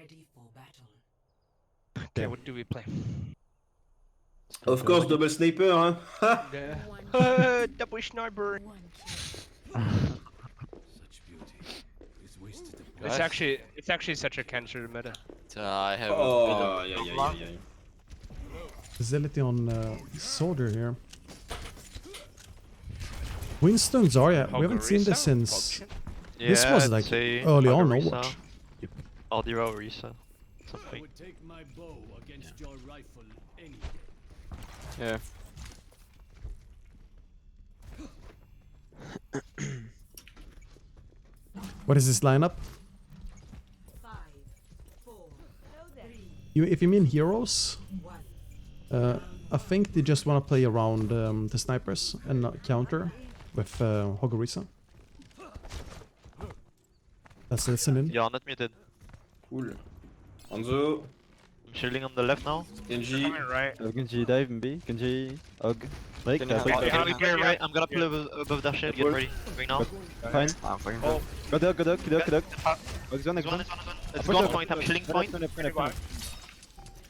Ready for battle. Okay, what do we play? Of course, double sniper, hein. Double sniper. Such beauty is wasted. It's actually such a cancer meta. I have Oh, yeah. Facility on Soldier here. Winston Zarya, we haven't seen this since... this was like early on Overwatch. Audio Risa. I Something. would take my bow against your rifle any Yeah. What is this lineup? 5, 4, 3, If you mean heroes, 1. I think they just want to play around the snipers and not counter with Hogorisa. That's listening. You're not muted. Cool. Hanzo, I'm shielding on the left now. Genji. Coming right. Genji dive in B, Genji, Hog, Blake, Can we play right? I'm gonna pull above their shield. Get ready. Going now. fine. Oh, Good dog. Hog's one, next next one. one. Let's go point. I'm shielding point.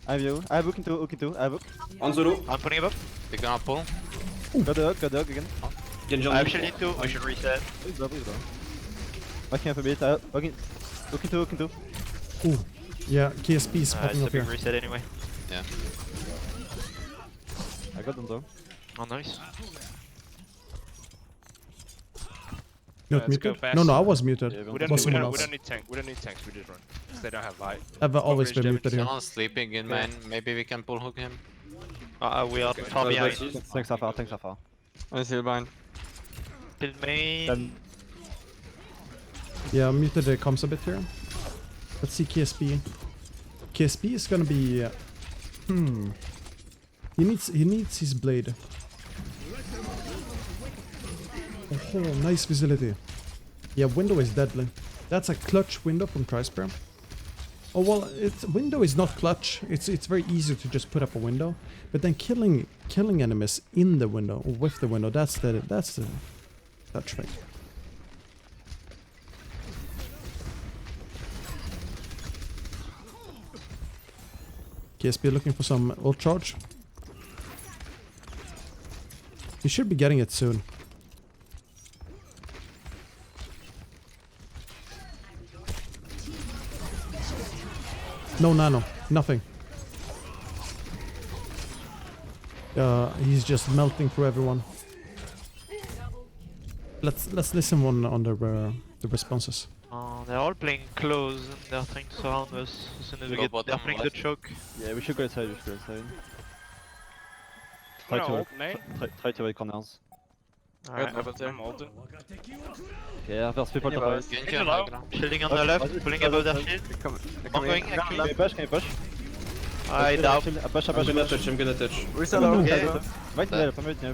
I have you. I have hook into, I have hook. Hanzo low. I'm putting above. They're gonna pull. Good dog again. Genji I on have me. shielding too. We should reset. Please go. Backing up a bit. Hook into. Ooh, yeah, KSP is popping It's a up here. big reset anyway. Yeah. I got them though. Oh, nice. Not Let's go muted? fast. No, I was muted. Yeah, We It don't was someone we else. don't need tanks. We don't need tanks. We just run. 'Cause they don't have light. I've always been Coverage muted here. Someone's sleeping in main. Maybe we can pull hook him. We are far Okay. behind. Thanks so far. I see behind. Kill me. Then Yeah, muted comes a bit here. Let's see KSP. KSP is gonna be... He needs his blade. Oh, nice visibility. Yeah, window is deadly. That's a clutch window from Trisper. Oh well, window is not clutch. It's very easy to just put up a window, but then killing enemies in the window or with the window, that's the clutch thing. KSP looking for some ult charge. You should be getting it soon. No nano, nothing. He's just melting through everyone. Let's listen on the responses. They're all playing close and they're trying to surround us as soon as we get. They're playing the choke. yeah, we should go inside. I'm gonna ult, mate. Try to avoid corners. Alright, I'm ulting. Okay, reverse people top right. Genji on low. Shielding on the left, pulling above their shield. I'm going actually. Can you push? I doubt. Push. I'm gonna touch. Yeah. Wait, no.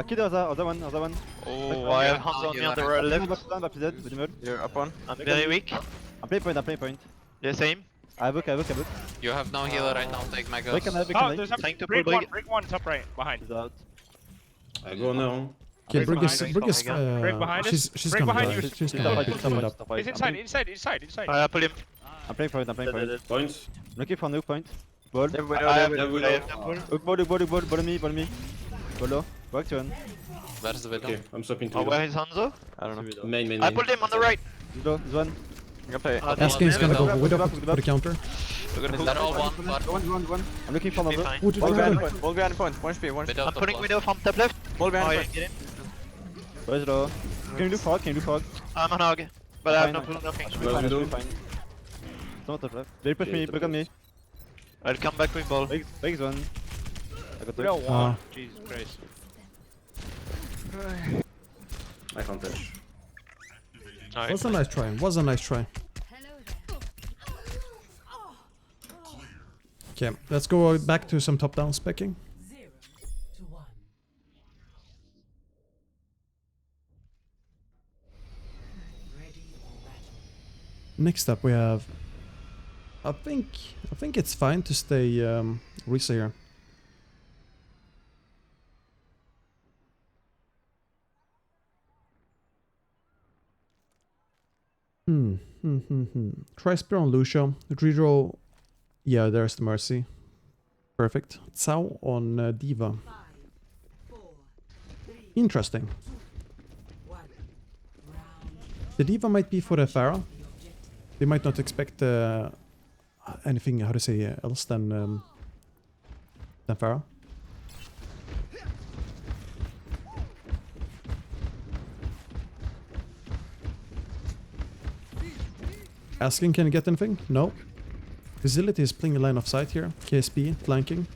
Kill the other one. Oh, I have hands on me on the right left. You're up one. I'm very weak. I'm playing point. Yeah, same. I have hook. You have no healer right now. Take my Break guns. and Oh, there's Trying to break pull one, Brig. break one, top right, behind. He's out. I go now. Okay, Break Brig is behind Break behind us. she's Break gonna behind die. you. She's Stop gonna right, die. stop Clean it right, up. stop right. He's inside. I pull him. I'm playing point. Points. Looking for nuke point. Ball. I have Level the up. pull. Hook ball me. Ball low. Back to one. Where's the Okay, I'm swapping Oh, to where is Hanzo? I don't know. main. I pulled him on the right. He's low. He's one. I'm gonna play. Asking is gonna go Back, widow back, for back. the counter. They're all one, but One. I'm looking for be another. fine. Ooh, did I have it? Ball behind point. One speed. One speed. I'm putting Widow from top left. Ball behind Oh, yeah, point. get him. Where's low? Can you do frog? I'm on hog. But I have Fine. nothing. Fine. Someone top left. They push me. Back on me. I'll come back with ball. Big one. I got We don't the. want. Jesus Christ. I can't touch. Alright. Was a nice try. Okay, let's go back to some top-down specking. 0 to 1. Ready for battle. Next up we have... I think it's fine to stay Risa here. Hmm. Tri-Spear on Lucio. Redraw. Yeah, there's the Mercy. Perfect. Cao on Diva. 5, 4, 3, Interesting. 1. Round The Diva might be for the Pharah. the objective. They might not expect anything, how to say, else than Pharah. Asking, can you get anything? No. Facility is playing a line of sight here. KSP flanking.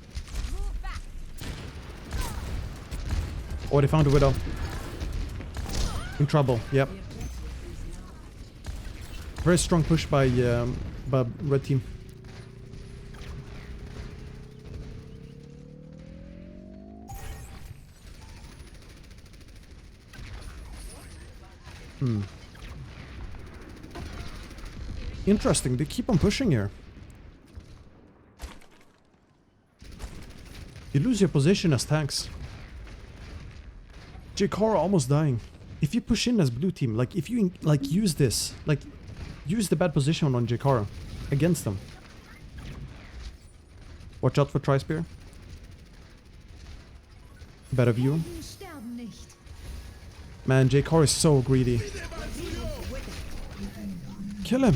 Oh, they found a Widow. In trouble, yep. Very strong push by red team. Interesting, they keep on pushing here. You lose your position as tanks. Jakara almost dying. If you push in as blue team, like if you like use this, like use the bad position on Jakara against them. Watch out for Tri-Spear. Better view. Man, Jakara is so greedy. Kill him.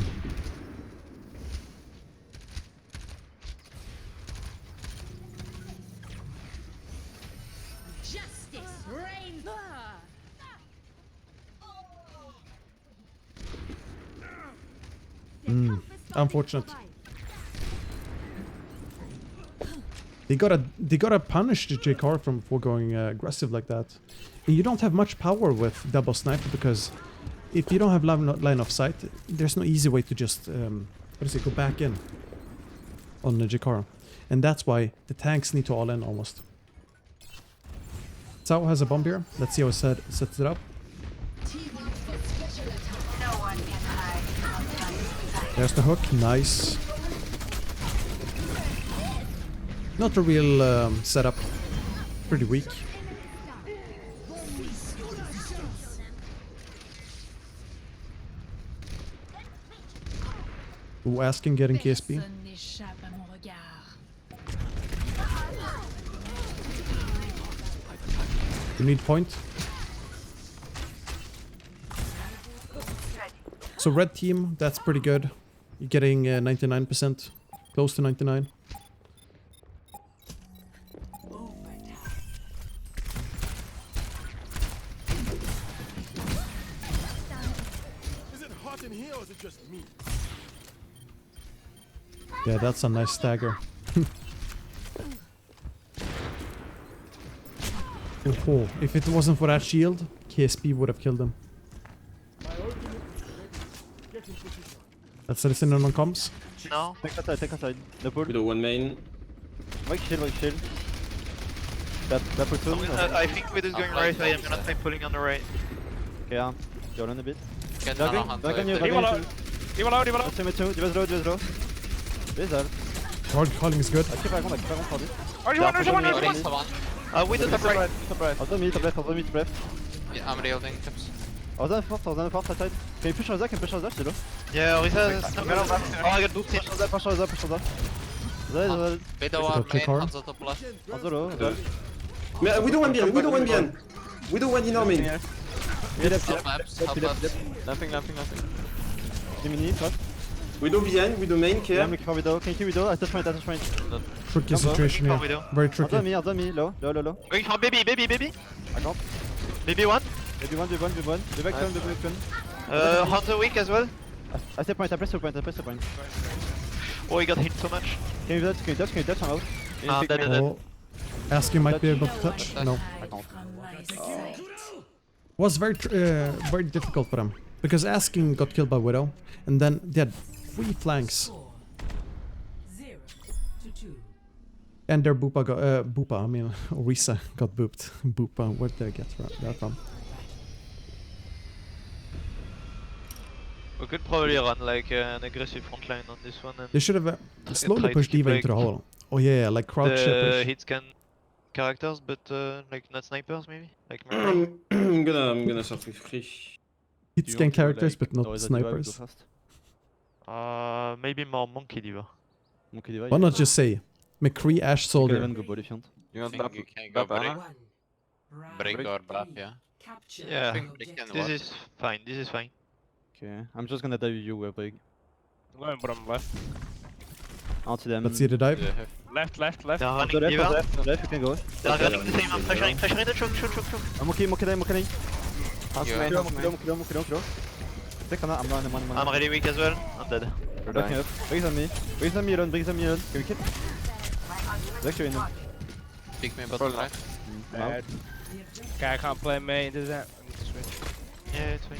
Unfortunate. They gotta punish the JKR for going aggressive like that. And you don't have much power with double sniper because if you don't have line of sight, there's no easy way to just go back in on the JKR. And that's why the tanks need to all in almost. Cao has a bomb here. Let's see how it sets it up. There's the hook, nice. Not a real setup, pretty weak. Ooh, Asking getting KSP. You need point. So red team, that's pretty good. You're getting 99%, close to 99. Is it hot in here or is it just me? Yeah, that's a nice stagger. Oh, if it wasn't for that shield, KSP would have killed him. Let's listen in on comms. No. Take outside. No pull. Widow one main. Wake shield. That platoon. I think Widow's going right. I am gonna try pulling on the right. Okay, yeah. You're on a bit. Dragon Dragon you. Diva low. Diva's low. Diva's low. Hard calling is good. I keep back on for this. Widow top right. I've done me top left. Yeah, I'm reeling tips. I was on the fort side. Can you push on that, still? Yeah, Orisa is not I got booked in. Push on that. Widow Got main, Jakar. Hanzo top left. Mais Widow one behind. Widow one in our main. Top left. Lamping. Dimini, fast. Widow behind, Widow main, I'm care. looking for Widow. Can you kill Widow? I touch point. Tricky situation here. Widow. Very tricky. I've done me. Low. Going for baby. I can't. Baby one. Maybe one. The back turn. Hunter weak as well. I step point. I press the point. Oh, he got hit so much. Can you touch? I'm out. Ah, dead. Oh, Asking might be able to touch. No. I can't. Was very difficult for them because Asking got killed by Widow, and then they had 3 flanks, Score 0-2. and their Boopa, I mean Orisa got booped. Boopa, where did they get that from? We could probably run like an aggressive front line on this one and They should have slowly try to pushed keep, Diva like, into the hole. Oh yeah, like crouch the push. hit scan characters, but like not snipers maybe? Like I'm, Murray. I'm gonna start with free. Hit scan characters, but not snipers. Maybe more Monkey Diva. Monkey Diva. Why not just say McCree Ash You can Soldier? even go body if you want. You want you can go break, One. Round break or buff, three. yeah. Capture Yeah. I think the break can objective. This work. is fine, this is fine. Okay, I'm just gonna dive you where big. I'm going bottom left. Out to them. Let's see the dive. Yeah. Left, left, left. They're On running the left, on the Diva. left, on the left, you can go. They're running the same, I'm pressuring the choke. I'm okay, Monkey dive. You Monkey ain't low. Take on that, I'm running. I'm really weak as well. I'm dead. We're backing up. Briggs on me. Briggs on me alone. Can we kill? Zack, you're in. pick me bottom right. Bad. Guy can't play main, does that? I need to switch. Yeah, it's fine.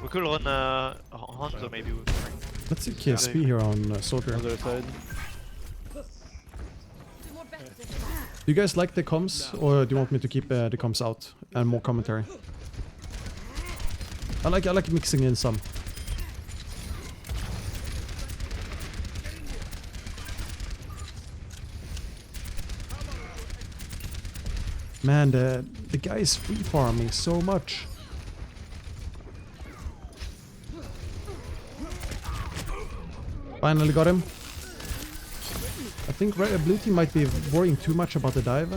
We could run Hanzo maybe. Let's see KSP here on Soldier. On the other side. Do you guys like the comms, or do you want me to keep the comms out and more commentary? I like mixing in some. Man, the guy is free farming so much. Finally got him. I think blue team might be worrying too much about the dive.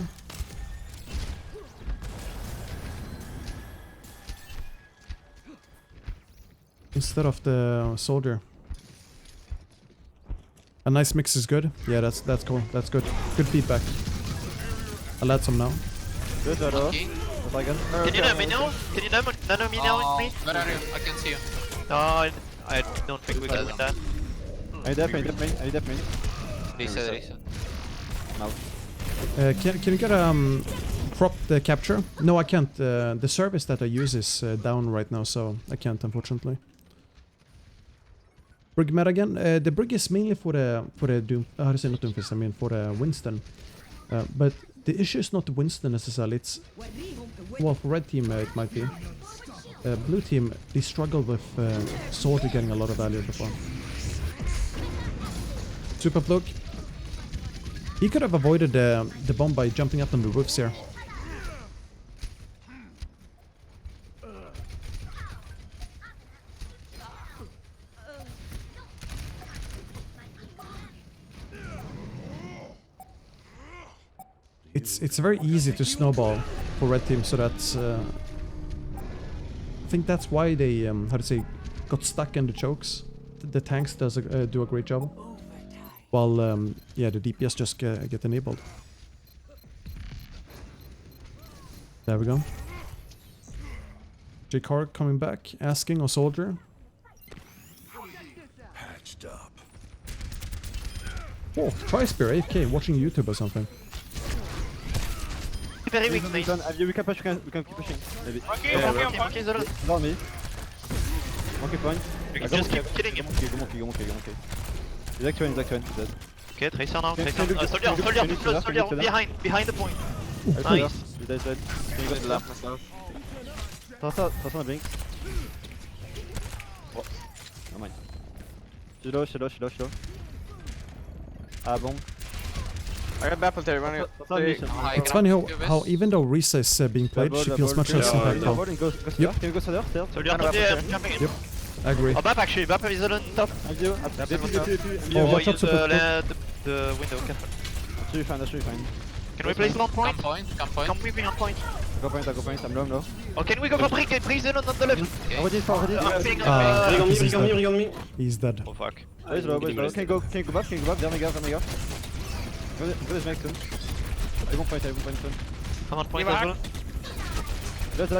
Instead of the soldier. A nice mix is good. Yeah, that's cool. That's good. Good feedback. I'll add some now. Good, Zoro. Monkey. Can you nano me now? Can you nano me now with me? Where are you? I can see you. No, I don't think we can win that. I need def main. Reset. Can you get prop the capture? No, I can't. The service that I use is down right now, so I can't, unfortunately. Brig meta again. The Brig is mainly for the Doom. How to say not Doomfist? I mean for the Winston. But the issue is not the Winston necessarily. It's well for red team it might be. Blue team they struggled with Soldier getting a lot of value before. Super plug. He could have avoided the bomb by jumping up on the roofs here. It's very easy to snowball for red team, so that's I think that's why they how to say got stuck in the chokes. The tanks do a great job, while yeah the DPS just get enabled. There we go. J-Car coming back, asking a soldier. Patched up. Oh, Tri-Spear AFK, watching YouTube or something. Very weak, nice. We can push, we can keep pushing. Maybe. Monkey is alone. He's on me. Monkey point. We can just keep killing him. Go monkey. He's actually dead. Okay, Tracer now. Can Tracer. you Soldier, behind the point. Nice. Nice. He's dead. Can you go to the left myself? Toss on the blink. Oh, never mind. Slow. Ah bon. I got baffled there, running. It's funny how even though Risa is being played, she feels much less impactful. Yep. Can you go Soldier? Soldier top there, jumping in. Yep, I agree. Oh, Bap actually, Bap is alone top. Oh, Oh, watch out, use super the window, careful. That's really fine. Can we place long point? Come point. Can we be on point? Go point, I'm low. Oh, can we go for Brick? Brick's alone on the left. Already. I'm feeling Rig on me. He's dead. Oh fuck. He's low. Can you go back? Vers mes gars. Go this make soon. I won't point soon. I'm on point as well. Just low.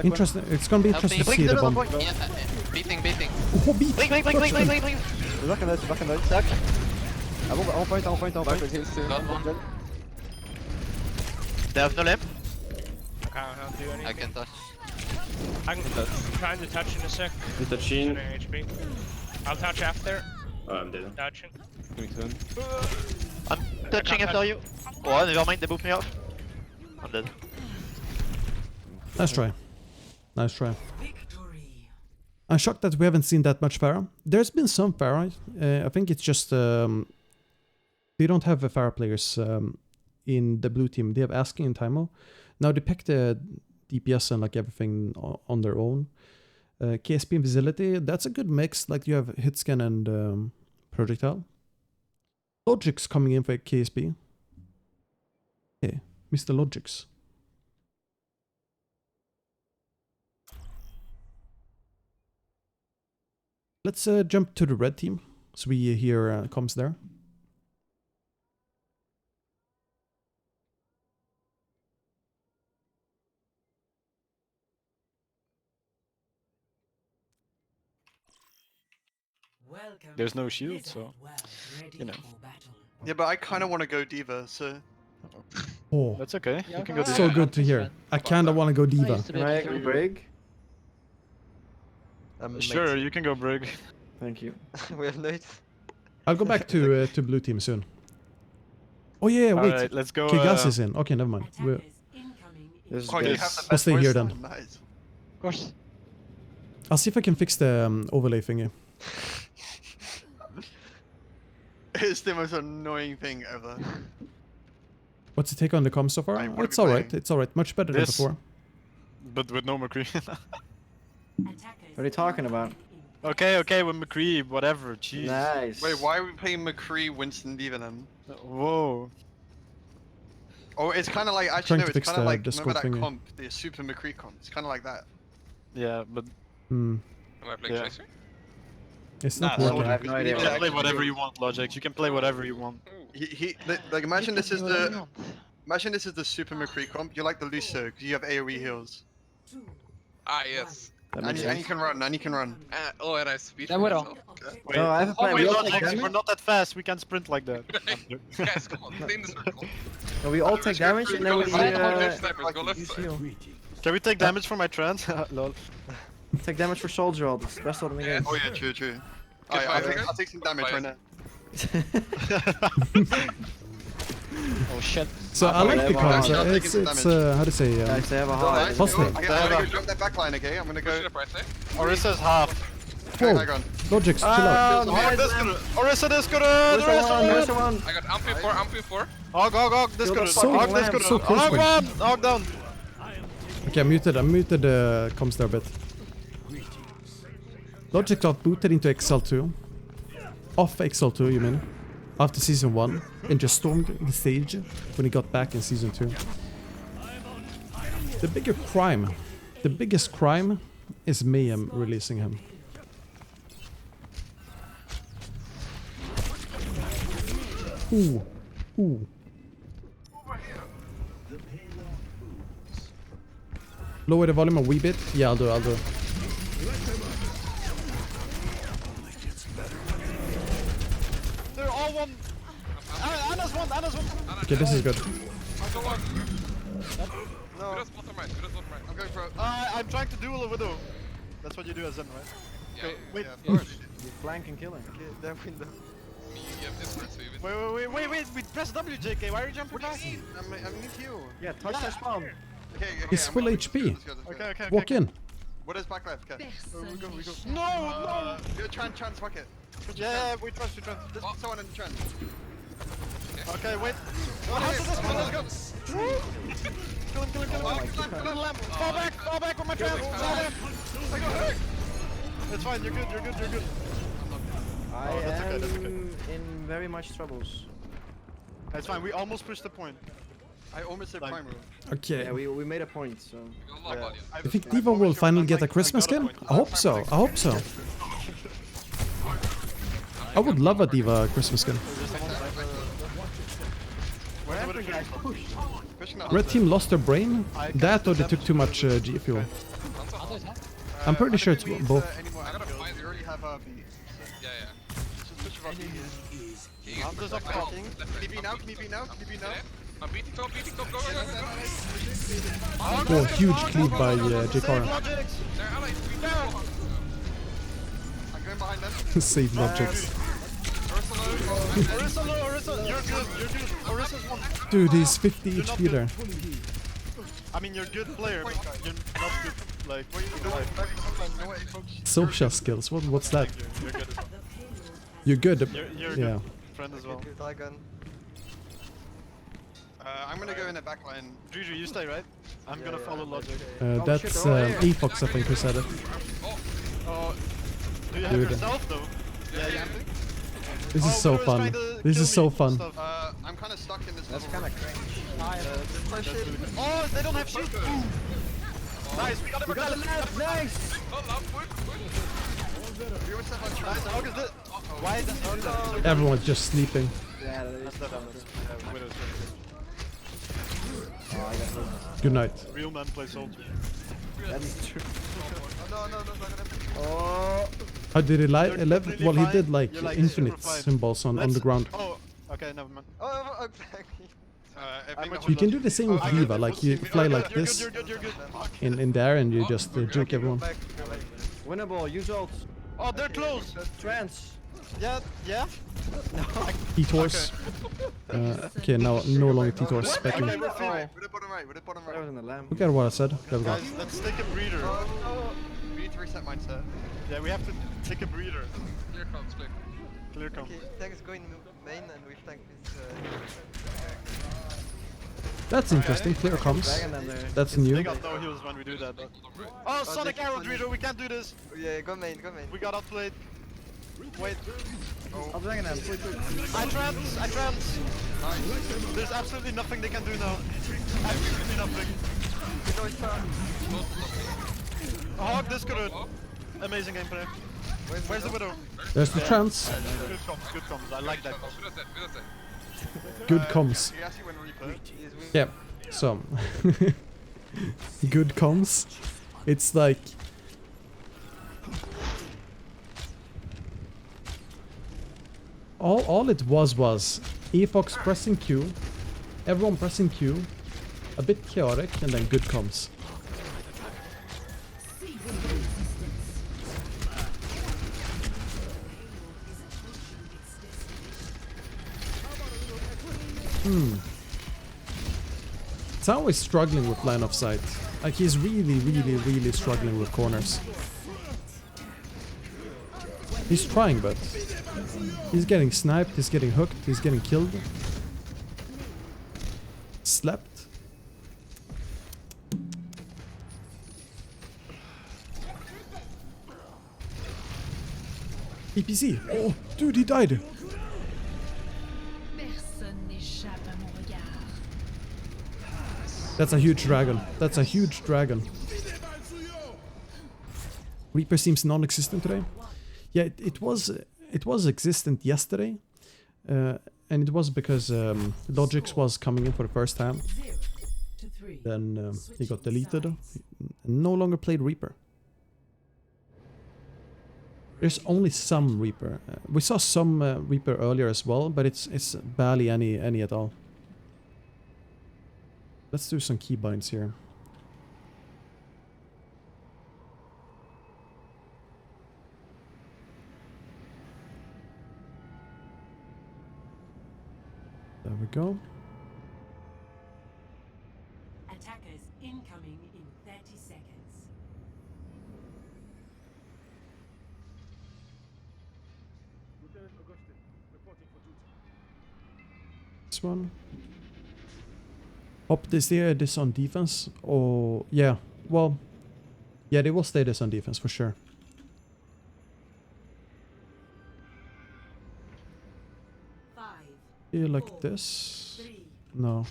Interesting. It's gonna be interesting to Brick see is the alone on bomb. point. Yeah, beating. Oh, beat! Brick. Back and die. Tac. On point. Got one. They have no lamp. I can't do anything. I can touch. I'm trying to touch in a sec. He's touching. 2 HP. I'll touch after. Oh, I'm dead. Touching. I'm touching after you. Oh, never mind, they booped me off. I'm dead. Nice try. Victory. I'm shocked that we haven't seen that much Pharah. There's been some Pharah. I think it's just they don't have Pharah players in the blue team. They have Asking and Taimo. Now they pick the DPS and like everything on their own. KSP invisibility, that's a good mix. Like you have hit scan and projectile. Logic's coming in for KSP. Okay, Mr. Logic's. Let's jump to the red team. So we hear comms there. Welcome. There's no shield, so you know. Yeah, but I kind of want to go Diva, so. Oh, That's okay. You can go so good to hear. I kinda wanna go Diva. Can I go Brig? Sure, you can go Brig. Thank you. We have late. I'll go back to blue team soon. Oh yeah, wait. Alright, let's go. Kigas is in. Okay, never mind. This is Oh, you good. have the I'll best stay voice here line? then. Nice. Of course. I'll see if I can fix the overlay thingy. It's the most annoying thing ever. What's the take on the comms so far? Right, what are It's we alright. playing? It's alright. Much better This. than before. But with no McCree. What are you talking about? okay, with McCree, whatever. Jeez. Nice. Wait, why are we playing McCree, Winston, Diva then? Whoa. Oh, it's kind of like, Trying actually no, to it's fix kind of the like, Discord remember that thingy. comp, the Super McCree comp? It's kind of like that. Yeah, but Hmm. Am I playing Yeah. Tracer? It's nah, not so working. I have no idea. you can play whatever you want, Logic. You can play whatever you want. Like imagine this is the, imagine this is the Super McCree comp. You're like the Lucio, because you have AoE heals. Ah, yes. That And makes you, and sense. you can run, and you can run. Oh, and I speed Then we're myself. Wait. No, I have a plan. Wait, We all take Logic, we're damage. not that fast. We can't sprint like that. Guys, come on, stay in the circle. No, we all take damage and then we Go left, snipers, go left use side. heal. Can we take damage from my trance? Lol. Take damage for soldier ult. It's the best ult in the game. Oh yeah, true, true. Good fight, I'll take some damage right now. Oh shit. So I like the comms. I'll take It's some how to say Guys, they have a high. Nice. Positive. Okay, I'm gonna go jump that backline, okay? I'm gonna Push it go. up right there. Orissa's half. Whoa. Hang on. Logic's chill out. Orissa this good. There's one. I got Ampy 4. Hog this good. So- Hog this good. so close, Hog man. one. Hog down. Okay, I muted comms there a bit. Logic got booted into XL2. Off XL2, you mean? After season 1. And just stormed the stage when he got back in season 2. The biggest crime is Mayhem releasing him. Ooh. Ooh. Lower the volume a wee bit? Yeah, I'll do. They're all one. Anna's one. Okay, this is good. Good as bottom right. I'm going for. I'm trying to duel a widow. That's what you do as Zen, right? Yeah, Wait. Yeah, of course. Flank and killing. That window. me, you have different, so you Wait. We press W, JK. Why are you jumping back? I need heal. Yeah, touch that spawn. Okay, He's I'm full gonna- HP. let's go. Okay. Walk in. What is back left? Okay. We go. No! Go trans, fuck it. Yeah, we trust. There's someone in the trans. Okay, wait. Let's go. Kill him. Fall back with my trans. I got hurt! It's fine, you're good. I that's okay, am that's okay. in very much troubles. It's fine, we almost pushed the point. I almost said Like- primal. Okay. Yeah, we made a point, so. go lock on you. I think Diva will finally get a Christmas skin? I hope so. I would love a Diva Christmas skin. Whatever, guys, push. Pushing up. Red team lost their brain? That or they took too much G fuel? I'm pretty sure it's both. Anymore. I gotta find. We already have B. Yeah. Just push about B. I'm just up talking. Can you be now? Can you be now? I'm beating top, go. Oh, huge cleave by JK. Logic. They're allies, beat down. I'm going behind them. Save logics. Orissa, you're good. Orissa's one. Dude, he's 50 HP there. I mean, you're a good player, but you're not good, like, Social skills, what's that? You're good as well. You're good. You're a Yeah. good friend as well. I'm gonna go in the back line. Juju, you stay, right? I'm gonna follow Logic. That's Apox, I think, who said it. Oh, Oh, do you have Dude. yourself though? Yeah. This is so fun. This is so fun. I'm kind of stuck in this. That's level. kind of cringe. Oh, they don't have shield. Nice, we got him. Nice! Nice, how is this? Why is that? Everyone's just sleeping. Yeah, that is That's not Widow's Good night. real man play soldier. That's true. No, not gonna happen. Oh, How did he You're live? completely Well, he fine. did like You're, like, infinite super fine. symbols on the ground. Oh, okay, never mind. You can do the same with Viva, like you fly like You're this good, you're good. in the air and you just juke everyone. winnable, use ults. Oh, they're close. Trance. Yeah. T-Tors. Okay, now no longer T-Tors. Okay, Specking. we're fine. With the bottom right. That was in the lamp. Look at what I said. There we go. Guys, let's take a breather. We need to reset mindset. Yeah, we have to take a breather. Clear comes, clear. Clear come. Tank is going main and we've tanked this. That's interesting. Clear comes. That's They new. got no heals when we do that. Oh, Sonic Arrow Dreader, we can't do this. Yeah, go main. We got outplayed. Wait, I'll bring them. I trance. There's absolutely nothing they can do now. Absolutely nothing. Hog this good. Amazing gameplay. Where's the Widow? There's the trance. Good comms. I like that. Widow's dead. Good comms. You actually win Reaper. Yeah. So. Good comms. It's like. All it was Efox pressing Q, everyone pressing Q, a bit chaotic, and then good comms. It's always struggling with line of sight. Like he's really struggling with corners. He's trying, but he's getting sniped, he's getting hooked, he's getting killed. Slept. EPC. Oh, dude, he died. That's a huge dragon. That's a huge dragon. Reaper seems non-existent today. Yeah, it was existent yesterday, and it was because Logix was coming in for the first time. Then he got deleted, and no longer played Reaper. There's only some Reaper. We saw some Reaper earlier as well, but it's barely any at all. Let's do some keybinds here. There we go. Attackers incoming in 30 seconds. This one. Hope they stay this on defense. Or yeah, well, yeah, they will stay this on defense for sure. You like this? No.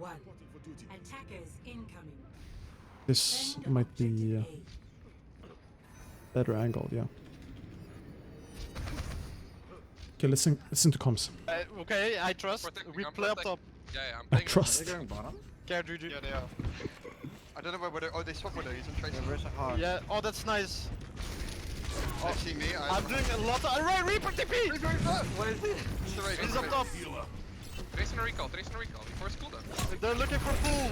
Attackers incoming. This might be better angle, yeah. Okay, listen to comms. Okay, I trust. We play up top. Yeah, I'm I playing. trust. They're going bottom? Care, Juju. Yeah, they are. I don't know where Widow. Oh, they swapped Widow. He's on trace. Yeah, where's the hog? Yeah, oh, that's nice. They see me. I'm doing a lot of. Right, Reaper TP! What is it? It's the raid. He's up top. Trace and a recall, before it's cooldown. They're looking for pool.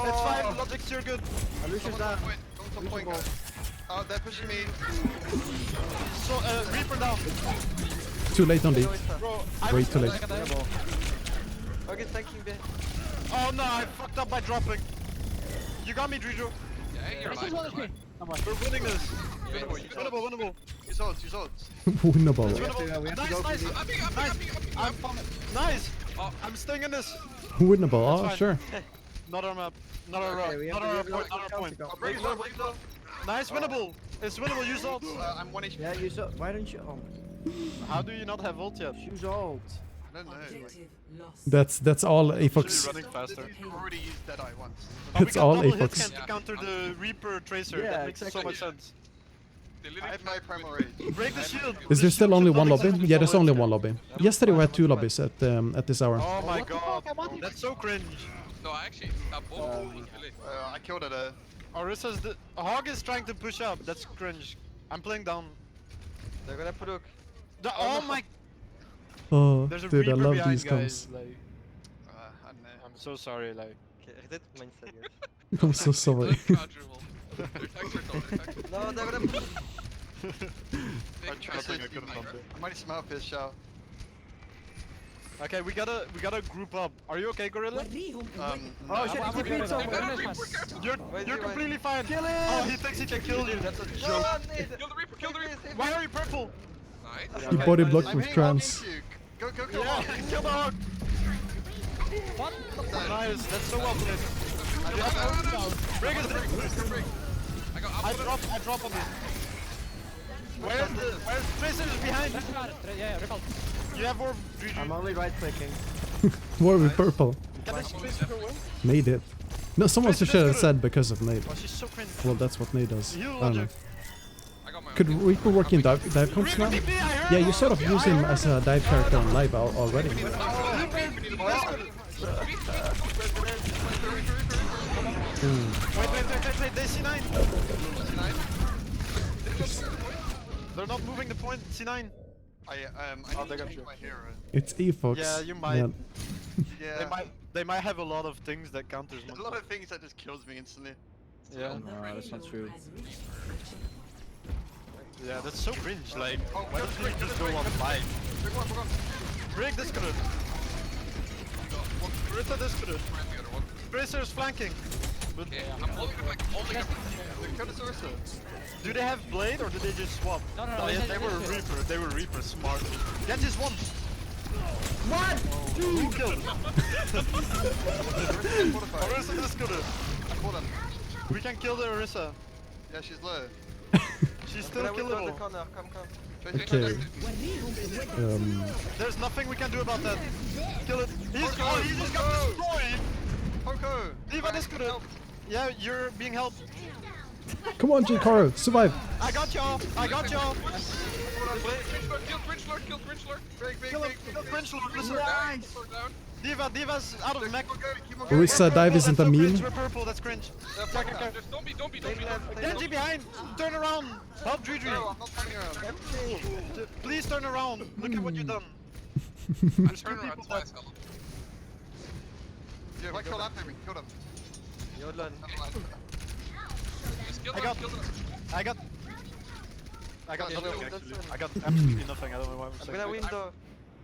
It's fine, Logix, you're good. Alicia's down. Don't top point, guys. Oh, they're pushing me. So, Reaper down. Too late on D. Bro, Way too late. Okay, tanking there. Oh no, I fucked up by dropping. You got me, Juju. Yeah, you're alive. We're winning this. Winnable. Use ults. Winnable. We have to go Nice. for I'm nice. I'm staying in this. Winnable. Oh, fine. sure. Not our map. Not our Okay, we have not to our go point. to Nice, winnable. It's winnable, use ult. I'm 1 HP. Yeah, use ult. Why don't you ult? How do you not have ult yet? Use ult. I don't know. Like, Objective lost. That's all Should be Afox. running faster. you already used Deadeye once. Oh, we It's got all double hits Afox. to counter the Reaper Tracer. Yeah, That makes exactly. so much sense. They I literally have my can't primal win. rage. Break the shield. Is there still only one lobby? Yeah, there's only one lobby. lobby. Yesterday we had 2 lobbies at this hour. Oh my god, that's so cringe. No, actually, that bomb was really. I killed it. Orissa's the Hog is trying to push up. That's cringe. I'm playing down. They're gonna put hook. Oh my! Oh, There's a dude, I Reaper love behind, these guys. comps. Like, I don't know. I'm so sorry. Like, I'm so sorry. Unconscionable. Their attacks are cold, their attacks are No, they're gonna put. I tried to I might smell this shout. okay, we gotta group up. Are you okay, Gorilla? Oh shit, he TP'd somewhere. You're completely fine. Kill him! Oh, he thinks he can kill you. That's a joke. Kill the Reaper, kill the Reaper! Why are you purple? Nice. He body blocked I'm with hitting all trance. into you. Go, go, go. Yeah, kill the Hog. What? Nice. That's so well played. Brig is there. I got I drop on this. Where's Tracer's behind? You have orb. I'm only right clicking. War with purple. Can this Tracer go in? Nade it. No, someone should have said because of Nade. Oh, she's so cringe. Well, that's what Nade does. Heal I don't know. logic. I got my Could Reaper work in dive comps now? Yeah, you sort of use him as a dive character on live already. Wait, they C9. They're not moving the point, C9. I need to change my hero. It's Efox. Yeah, you might. Yeah. They might have a lot of things that counters There's a lot of things that just kills me instantly. Yeah. No, that's not true. Yeah, that's so cringe. Like, Oh, why don't you just go on live? Big one. Break this could. Rita this could. Tracer's flanking. But Okay, I'm holding them like holding them. Kill the Sorcerer. do they have blade or did they just swap? No, yes, they were Reaper. They were Reaper. Smart. Get this one. What? Who killed him? Orisa this could. Hold on. We can kill the Orisa. Yeah, she's low. She's still killable. Okay. There's nothing we can do about that. Kill it. He just got destroyed. Poco! Diva this could. Yeah, you're being helped. Come on, Jikaro, survive. I got y'all. I got y'all. Kill Cringe Lord, kill Cringe Lord. Kill him. Kill Cringe Lord. Listen. Nice. Down. Diva's out of mech. Orisa dive isn't a meme. We're purple. That's cringe. Just don't be. Genji behind. Turn around. Help No, Dridri. I'm not turning around. Please turn around. Look at what you've done. Just turn around twice, hello. Yeah, if I kill that thing, kill them. Just kill I them, got. kill them. I got nothing actually. I got absolutely nothing. I don't know why I'm saying. though.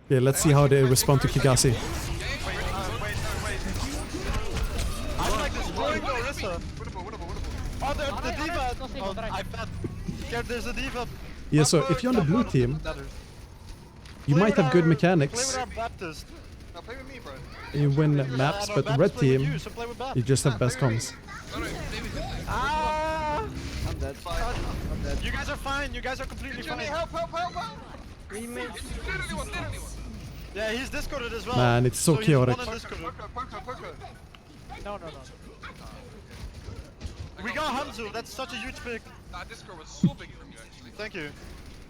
Yeah, let's see how they respond to Kigasi. I'm like destroying the Orisa. Winnable. Oh, the Diva. Oh, I bet. Yeah, there's a Diva. Yeah, so if you're on the blue team, you Play might with have good our- mechanics. Play with our Baptist. Now play with me, bro. You win maps, but the red team, play with Bap. you just have best comms. Ah! I'm dead. You guys are fine. You guys are completely fine. Help! Literally one. Yeah, he's discorded as well. Man, it's so he's chaotic. one and discorded. Poco. No. We got Hanzo. That's such a huge pick. That Discord was so big from you, actually. Thank you.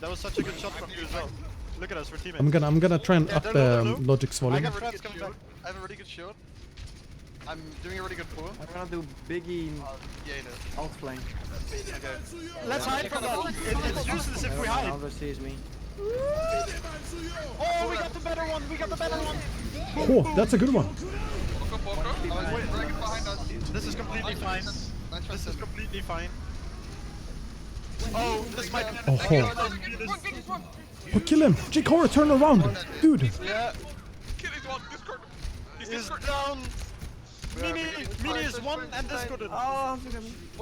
That was such a good shot from you as well. Look at us, we're teammates. I'm gonna try and Yeah, up they're low. Logic's I volume. got friends coming back. I have a really good shield. I'm doing a really good pull. I'm gonna do Biggie Yeah, you know. alt flank. Let's hide from that. It's useless if we hide. Aldo sees me. Oh, we got the better one. Oh, that's a good one. Poco. Dragon behind us. This is completely fine. Nice This is try. completely fine. Oh, this might be Oh, oh, kill him! Jikoro, turn around! Dude! Yeah, Kill his one, Discord. He's is Discord. down. Mini is one and discorded. Oh,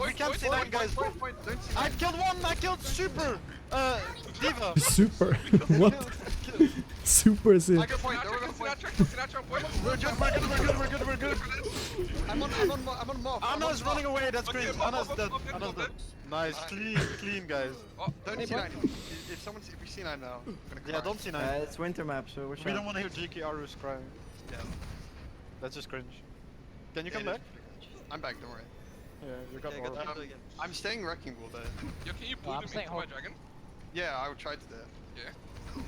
We can't see that, guys. I killed one. I killed Super. Diva. Super. What? Super is it? I got point. We're gonna point. Can I jump? We're We're good. I'm on Moth. Anna's running away, that's great. Anna's dead. Anna's dead. Nice, clean guys. Oh, Don't C9. If we C9 now, I'm gonna cry. Yeah, don't see 9. It's winter map, so we're We don't want to hear GK Arus crying. Yeah. That's just cringe. Can you come back? I'm back, don't worry. Yeah, you got more. I'm staying Wrecking Ball though. Yo, can you pull them into my dragon? Yeah, I would try to do it. Yeah.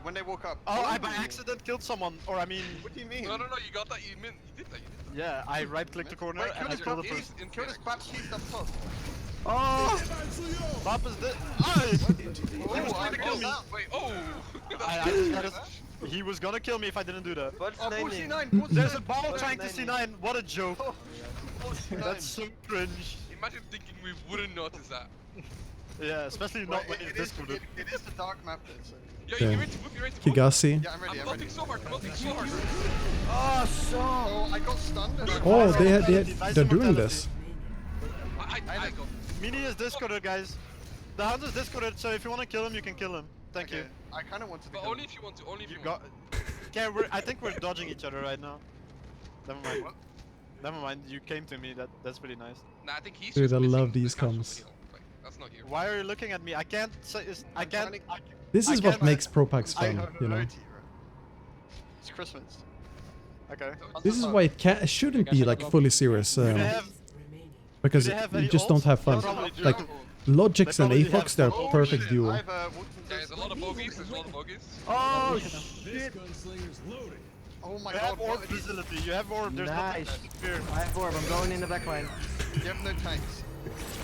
When they woke up. Oh, I by accident killed someone, or I mean... What do you mean? No, you got that. You did that. Yeah, I right-clicked the corner Wait, and I kill killed the this person. Kill this Baptiste up top. Oh! Bop is dead. He was trying to kill me. Wait, oh! I just got it. He was gonna kill me if I didn't do that. Oh, pull C9! There's a ball trying to C9. What a joke. That's so cringe. Imagine thinking we wouldn't notice that. Yeah, especially not when it's discorded. It is the dark map then, so... Yo, Okay. you ready to move? You ready to move? Kigasi. Yeah, I'm ready, I'm I'm ready. ulting so hard, I'm ulting so hard. Oh, I got stunned. Oh, they're doing this. I got... Mini is discorded, guys. The hound is discorded, so if you want to kill him, you can kill him. Thank you. I kind of wanted to But kill only him. if you want to, only if you You want. got... Okay, I think we're dodging each other right now. Never mind. What? Never mind, you came to me, that's pretty nice. Nah, I think he's Dude, just I missing love the these natural comms. heal. Like, that's not here. Why are you looking at me? I can't say... I can't... This is I what can't- makes Pro Pugs fun, you know. It's Christmas. Okay. This is why it shouldn't be like fully serious, Do they have... because do they have you any just don't ults? have fun. They probably do. Like Logix and They probably Avox, have they're some- perfect duo. I have There's a lot of bogeys, there's a lot of bogeys. Oh This shit! gunslinger's loading. Oh my You god, have orb facility, you have orb, there's Nice. nothing to fear. I have orb, I'm going in the back line. You have no tanks.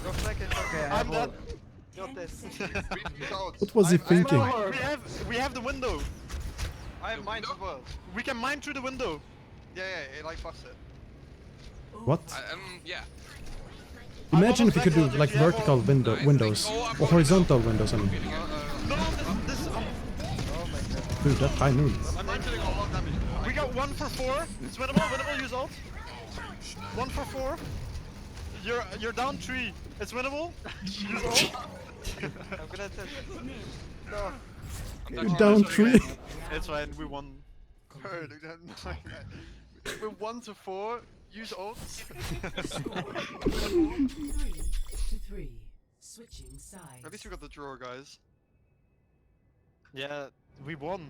Go second. Okay, I I'm have dead. orb. Got this. What was he thinking? We have the window. I have mines as well. We can mine through the window. Yeah, it like busts it. What? Yeah. Imagine if you could do like vertical windows or horizontal windows. I mean, No, this dude, that high noon. I'm doing a lot of damage. we got 1 for 4. It's winnable, use ult. 1 for 4. You're down 3. It's winnable. Use ult. I'm gonna test. No. You're down 3. It's fine, we won. Bro, we're 1 to 4. Use ults. 3-3. Switching sides. At least we got the draw, guys. Yeah, we won.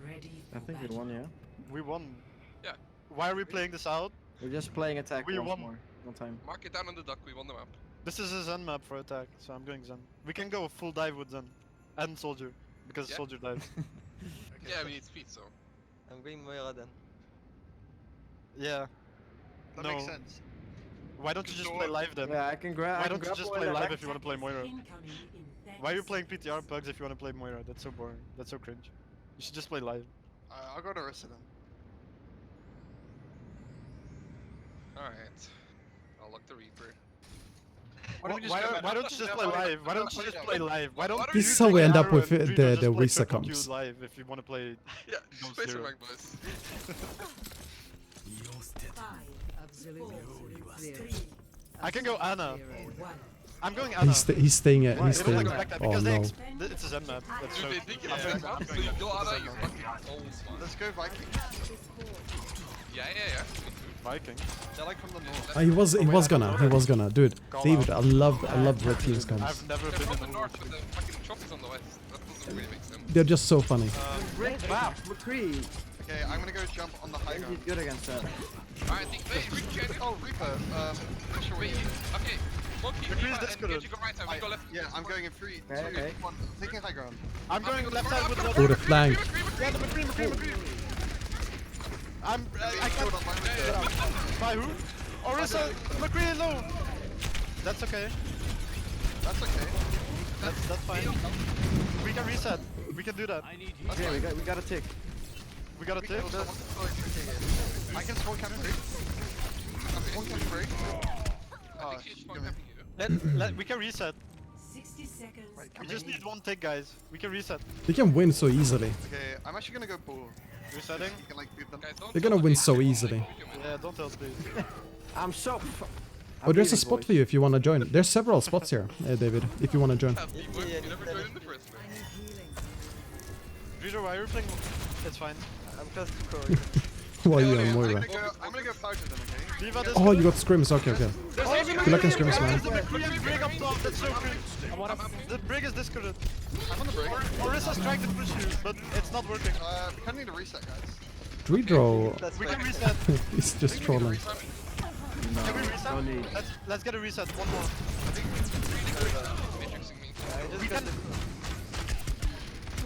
Ready I for think we battle. won, yeah. We won. Yeah. Why are we playing this out? We're just playing attack We once won. more. One time. Mark it down on the duck, we won the map. This is a Zen map for attack, so I'm going Zen. We can go full dive with Zen. And Soldier. Because Yeah. Soldier dives. Yeah, we need speed, so. I'm going Moira then. Yeah. That No. makes sense. Why don't you just play live then? Yeah, I can grab. Why don't you just play live if you want to play Moira? Incoming in 30 Why are you playing seconds. PTR Pugs if you want to play Moira? That's so boring. That's so cringe. You should just play live. I'll go to rest of them. Alright. I'll lock the Reaper. Why don't we just Why go don't, back- you just play live? Why don't you just play live? Why don't This you is how we take end up Arrow with and the Drito just play Risa triple Q comms. live if you want to play. Yeah, Go just play some zero. rank, boys. 5, 4, 3, I can go Ana. 1. I'm going Ana. He's staying. He's They don't staying. expect that Oh because no. it's a Zen map. That's so. Dude, they think it's a map, so you go out, you fucking... Oh my. Let's go Viking. Yeah. Viking. They're like from the north. He was gonna, dude. David, I love red teams comms. I've never They're been from in the the north, but the fucking trophy's on the west. That doesn't really make sense. They're just so funny. Great map. McCree. Okay, I'm gonna go jump on the high He's ground. good against that. Alright, think, wait, Oh, Reaper. Sure wait, okay. Monkey, Reaper is Reaper, discorded. and you go right side, we go left. Yeah, I'm going in 3, 2, Okay. 1. Taking high ground. I'm going left side with Oh, the. the flank. Yeah, the McCree. I Killed can't. on my window. By who? Orisa, McCree is low. That's okay. That's okay. That's fine. We can reset. We can do that. Okay, we got a tick. We got a tip. I can spawn cap free. I'm spawn cap free. I think she's fucking happy you. Let we can reset. 60 seconds. We just need one tick, guys. We can reset. They can win so easily. Okay, I'm actually gonna go ball. Resetting. You can like beat them. Guys, don't They're tell gonna them win it's so like, easily. we can win. Yeah, don't tell please. I'm so. Oh, there's a spot for you if you want to join. There's several spots here, David, if you want to join. Have teamwork, you never joined in the first place. Drito, why are you playing? It's fine. I'm close to Corey. Why are you Okay, on Moira? I'm gonna go Pugs with them, okay? D.Va this Oh, you got Scrims. Okay, okay. Good luck in Scrims, man. The brig up top, that's so cringe. The brig is discorded. I'm on the break. Orissa's trying to push you, but it's not working. We kinda need a reset, guys. Redraw. We can reset. He's just trolling. Can we reset? Let's get a reset. One more. Matrixing me. We can.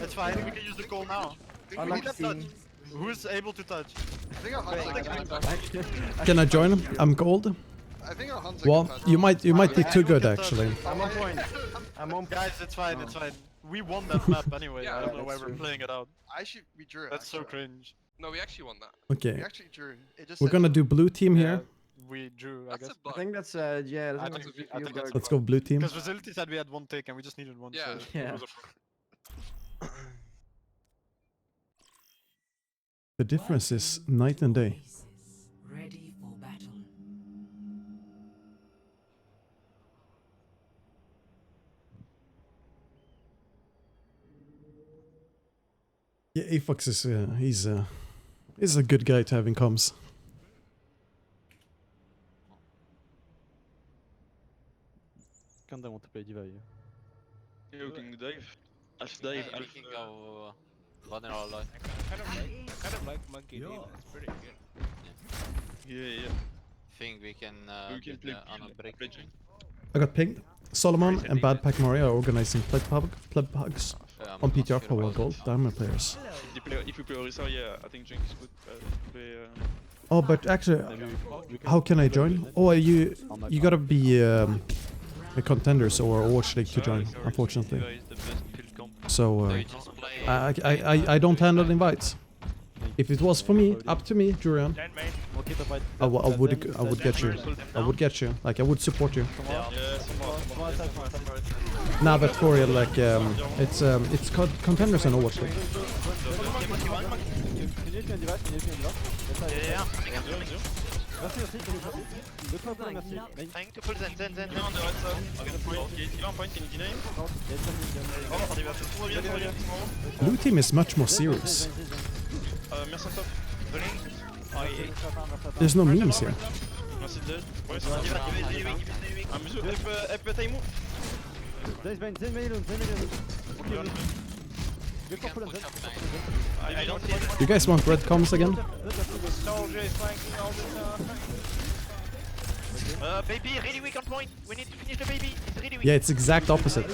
It's fine. We can use the call now. We can touch. Who's able to touch? I think our Han's Can I join him? I'm gold. I think our Han's Well, you might be too good actually. I'm on point. I'm on. Guys, it's fine. It's fine. We won that map anyway. Yeah, I don't know why that's we're true. playing it out. we drew it. That's so actually. cringe. No, we actually won that. We Okay, actually drew. It just we're said- gonna do blue team here. We drew, I That's guess. a I bug. think that's yeah. I That's think- a I think that's- Let's go blue team. Because Facility said we had one take and we just needed one. Yeah. So. Yeah. The difference is night and day. Forces ready for battle. Yeah, Afox is he's a good guy to have in comms. Kinda want to play D.Va here. You can dive. I've dive. Yeah, you can go vanilla light. Kind of like monkey demon. It's pretty good. Yeah, yeah. Think we can play on a break. I got pinged. Solomon and Bad Pack Mario are organizing pleb pugs on PTR for World Gold Diamond players. If you play Orisa, yeah, I think Jinx could play. Oh, but actually, how can I join? Oh, you gotta be a contenders or Overwatch League to join, unfortunately. So I don't handle invites. If it was for me, up to me, Jurian, I would get you. I would get you. Like I would support you. Nah, but for real, like it's called contenders and Overwatch League. Merci, merci, deux fois pour le merci. Trying to pull Zen. Il va en point, can you deny him? Oh, on y va. Tout va bien. Blue team is much more serious. Merci à top. There's no memes here. Merci de. Ouais, c'est ça. Amuse-toi. Elle peut time move. Zen million. Ok, deux fois pour le Zen. I don't see it. You guys want red comms again? Soldier is flanking all the time. Baby, really weak on point. We need to finish the baby. It's really weak. Yeah, it's exact opposite.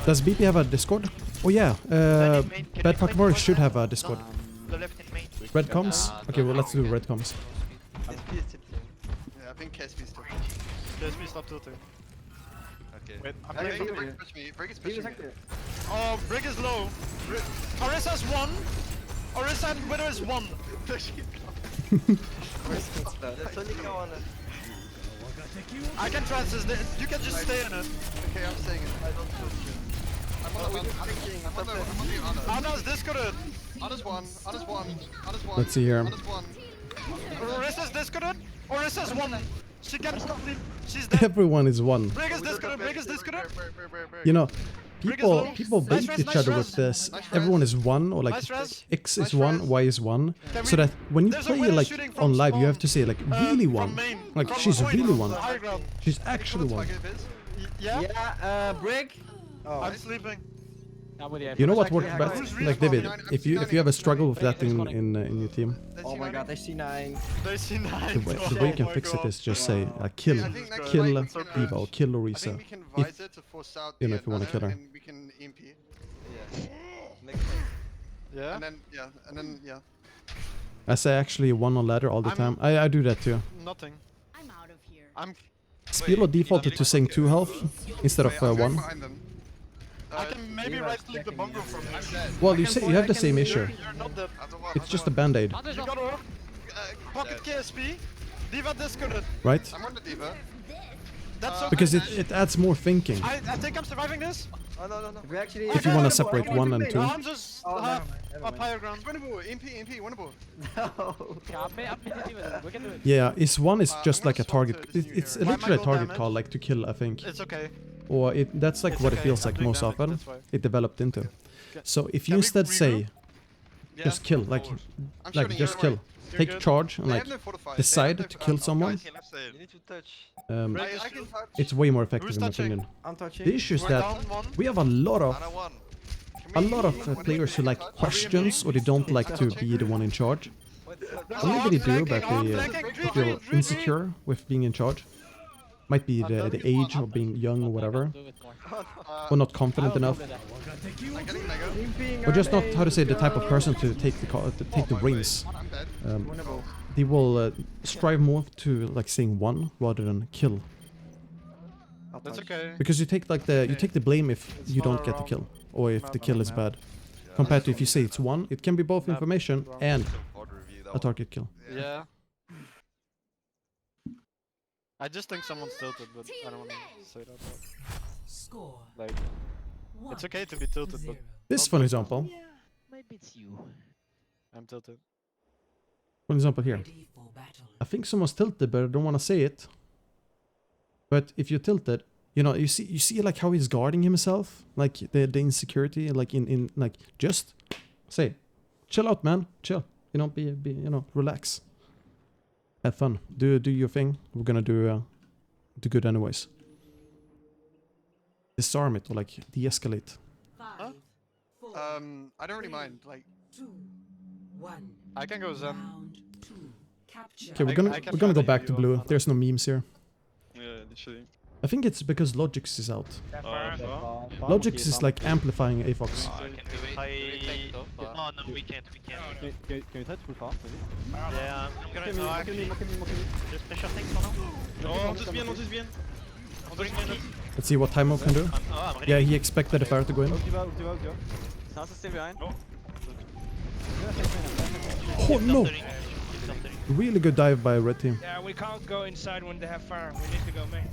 Does BP have a Discord? Oh yeah, Bad Pack Mario should have a Discord. The left in main. Red comms? Okay, well let's do red comms. Yeah, I think KSP still. KSP stop tilting. Okay. Wait, I'm Break playing. is pushing me. Break is pushing me. Oh, Brig is low. Orissa's 1. Orissa and Widow is 1. I can transist. You can just stay in it. Okay, I'm staying in. I don't trust you. I'm on the Anna's discorded. Anna's one. Let's see here. Anna's one. Orissa's discorded. Orissa's 1. She can complete. She's dead. Everyone is one. Brig is discorded. You know, people bait each other with this. Everyone is one, or like X is one, Y is one. So that when you play like on live, you have to say like really one. Like she's really one. She's actually one. Yeah. Break. Oh. I'm sleeping. You know what works best? Like David, if you have a struggle with that in your team, Oh my god, they see 9. They see 9. the way you can fix it is just say kill D.Va or kill I Orisa. think we can If visor to force out you the know, if you wanna kill her. and we can EMP. Yeah. And then yeah. I say actually one on ladder all the time. I do that too. Nothing. I'm out of here. I'm. Spilo defaulted to saying 2 health instead of I'm going 1. behind them. I can maybe right click the bunker from here. Well, you have the same issue. You're not dead. It's just a band-aid, You gotta work. Pocket KSP. D.Va discorded. right? I'm on the D.Va. That's okay. Because it adds more thinking. I think I'm surviving this. Oh no. We actually. If you want to separate 1 and 2. No, I'm just Oh, half never up mind. higher ground. Winnable. EMP. Winnable. Yeah, is 1 is just like a target. Why It's am I literally a low target damage? call, like to kill, I think. It's okay. or that's like It's what it okay, feels I'm like doing most damage, often. that's why. It developed into. Okay. So if you Can we instead say, Yeah. just kill, like I'm shooting just you, kill, don't worry. take good. charge and They like have no fortifiers. decide They have to no- kill oh, someone. guys, You need to touch. I can touch. It's way more effective Who's in my touching? opinion. I'm touching. The issue is We're that down one. we have a lot of Ana one. players who like questions or they don't like to be the one in charge. There's Maybe one they do, flanking, but one they flanking. feel insecure with being in charge. Might be the age of being young or whatever, or not confident enough, I'm getting mega. or just not how to say the type of person to take the reins. I'm dead. They will strive more to like saying one rather than kill, That's okay. because you take the blame if you don't get the kill or if the kill is bad. Compared to if you say it's one, it can be both information and a target kill. Yeah. I just think someone's tilted, but I don't want to say that. Score. Like, it's okay to be tilted, but This, for example, Maybe it's you. I'm tilted. for example here, Ready for battle. I think someone's tilted, but I don't want to say it. But if you're tilted, you know, you see like how he's guarding himself, like the insecurity, like in like just say, chill out, man, chill. You know, be you know, relax. Have fun. Do your thing. We're gonna do good anyways. Disarm it or like de-escalate. 5, 4, I don't really mind. Like, 2, 1. I can go Zen. Round 2. Capture. Okay, I we're can gonna go try back the to view blue. on There's no memes here. Yeah, literally. I think it's because Logix is out. Oh, Logix is like amplifying AFOX. I can do it. No, no, we can't. Can you touch full fast, maybe? Yeah, I'm gonna Mock no, me, actually. mock me. Just special things for now. Oh, on tous bien, on tous bien. On tous bien. Let's see what Timo can do. I'm ready. Yeah, he expected the fire to go in. Ulti va. Ça, c'est bien. Oh no! Really good dive by red team. Yeah, we can't go inside when they have fire. We need to go main.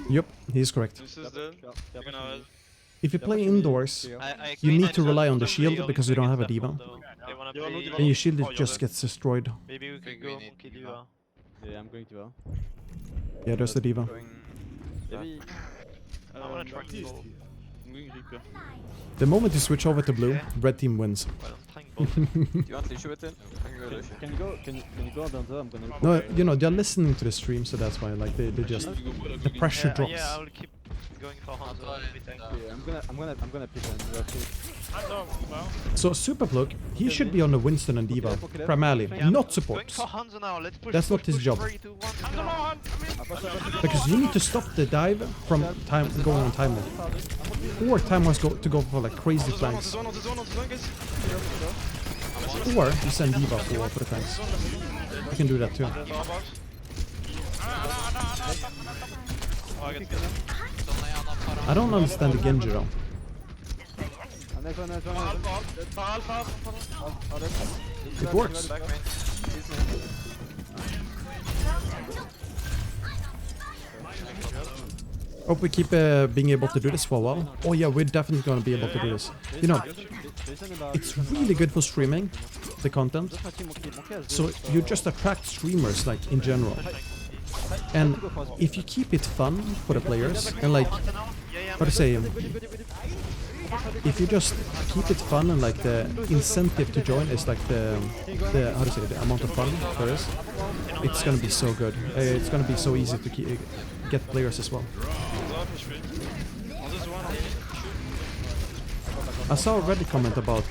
Yep, he's correct. This is dead. We're gonna... If you play indoors, you need to rely on the shield because you don't have a diva. And your shield just gets destroyed. Maybe we could go monkey diva. Yeah, I'm going to. Yeah, there's the diva. Maybe. I wanna try to go. The moment you switch over to blue, red team wins. Do you want to shoot it? Can you go down there? I'm gonna. No, you know, they're listening to the stream, so that's why, like, they just... The pressure drops. Yeah, I will keep going for Hanzo every time. Yeah, I'm gonna pick one. So Superplug, he should be on the Winston and Diva, primarily, not support. Going for Hanzo now. Let's push. That's not his job. 3, 2, 1, Because you need to stop the dive from time going on timer. Or time was to go for like crazy flanks. Or you send Diva for the flanks. You can do that too. I don't understand the Genji though. It works. Hope we keep being able to do this for a while. Oh yeah, we're definitely gonna be able to do this. You know, it's really good for streaming, the content. So you just attract streamers, like, in general. And if you keep it fun for the players, and like, how to say, if you just keep it fun and like the incentive to join is like the how to say, the amount of fun there is, it's gonna be so good. It's gonna be so easy to get players as well. I saw a Reddit comment about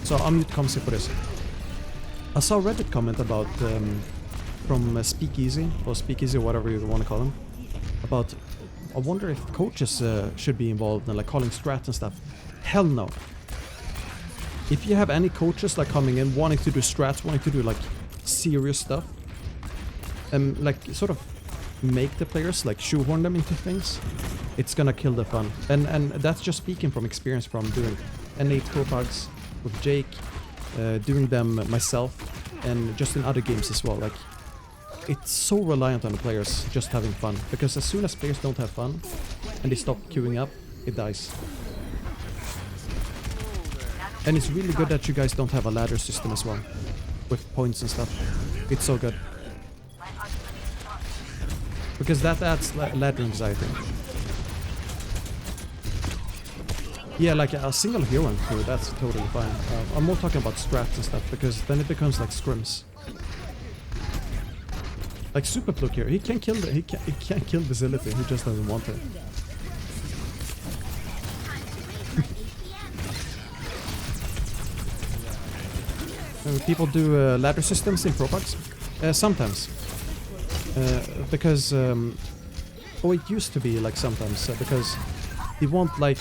so unmute comes here for this. I saw a Reddit comment about from Speakeasy or Speakeasy, whatever you want to call them, about I wonder if coaches should be involved in like calling strats and stuff. Hell no. If you have any coaches like coming in wanting to do strats, wanting to do like serious stuff, and like sort of make the players like shoehorn them into things, it's gonna kill the fun. And that's just speaking from experience from doing NA Pro Pugs with Jake, doing them myself, and just in other games as well. Like, it's so reliant on the players just having fun, because as soon as players don't have fun and they stop queuing up, it dies. And it's really good that you guys don't have a ladder system as well, with points and stuff. It's so good. Because that adds ladder anxiety. Yeah, like a single hero and crew, that's totally fine. I'm more talking about strats and stuff, because then it becomes like scrims. Like Super Plug here, he can't kill he can't kill Facility, he just doesn't want to. People do ladder systems in Pro Pugs? Sometimes. Because... oh, it used to be like sometimes, because they want like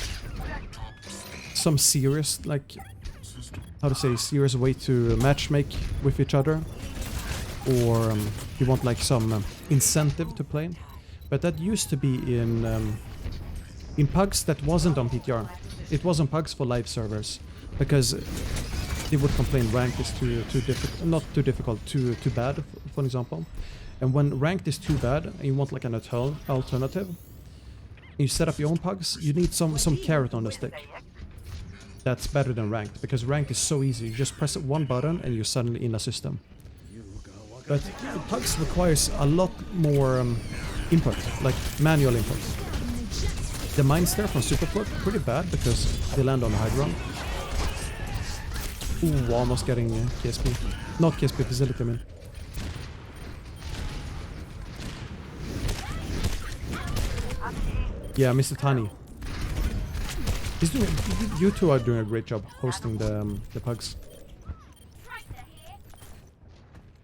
some serious, like... how to say, serious way to matchmake with each other. Or you want like some incentive to play. But that used to be in Pugs that wasn't on PTR. It was on Pugs for live servers. Because they would complain ranked is too difficult, not too difficult, too bad, for example. And when ranked is too bad, and you want like an alternative, you set up your own Pugs, you need some carrot on the stick. That's better than ranked, because ranked is so easy. You just press one button and you're suddenly in a system. But Pugs requires a lot more input, like manual input. The mines there from Super Plug, pretty bad because they land on the high ground. Ooh, almost getting KSP. Not KSP, Facility, I mean. Yeah, Mr. Tani. He's doing. You two are doing a great job hosting the Pugs.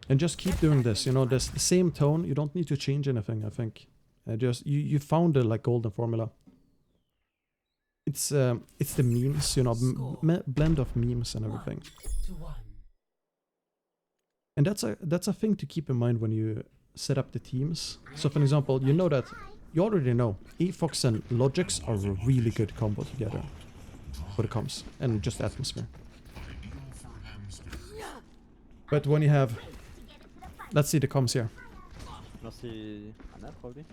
And just keep doing this. You know, there's the same tone. You don't need to change anything. I think. Just you found the like golden formula. It's the memes, you know, blend of memes and everything. And that's a thing to keep in mind when you set up the teams. So for example, you know that you already know Efox and Logix are a really good combo together for the comms and just atmosphere. But when you have, let's see the comms here. Probably.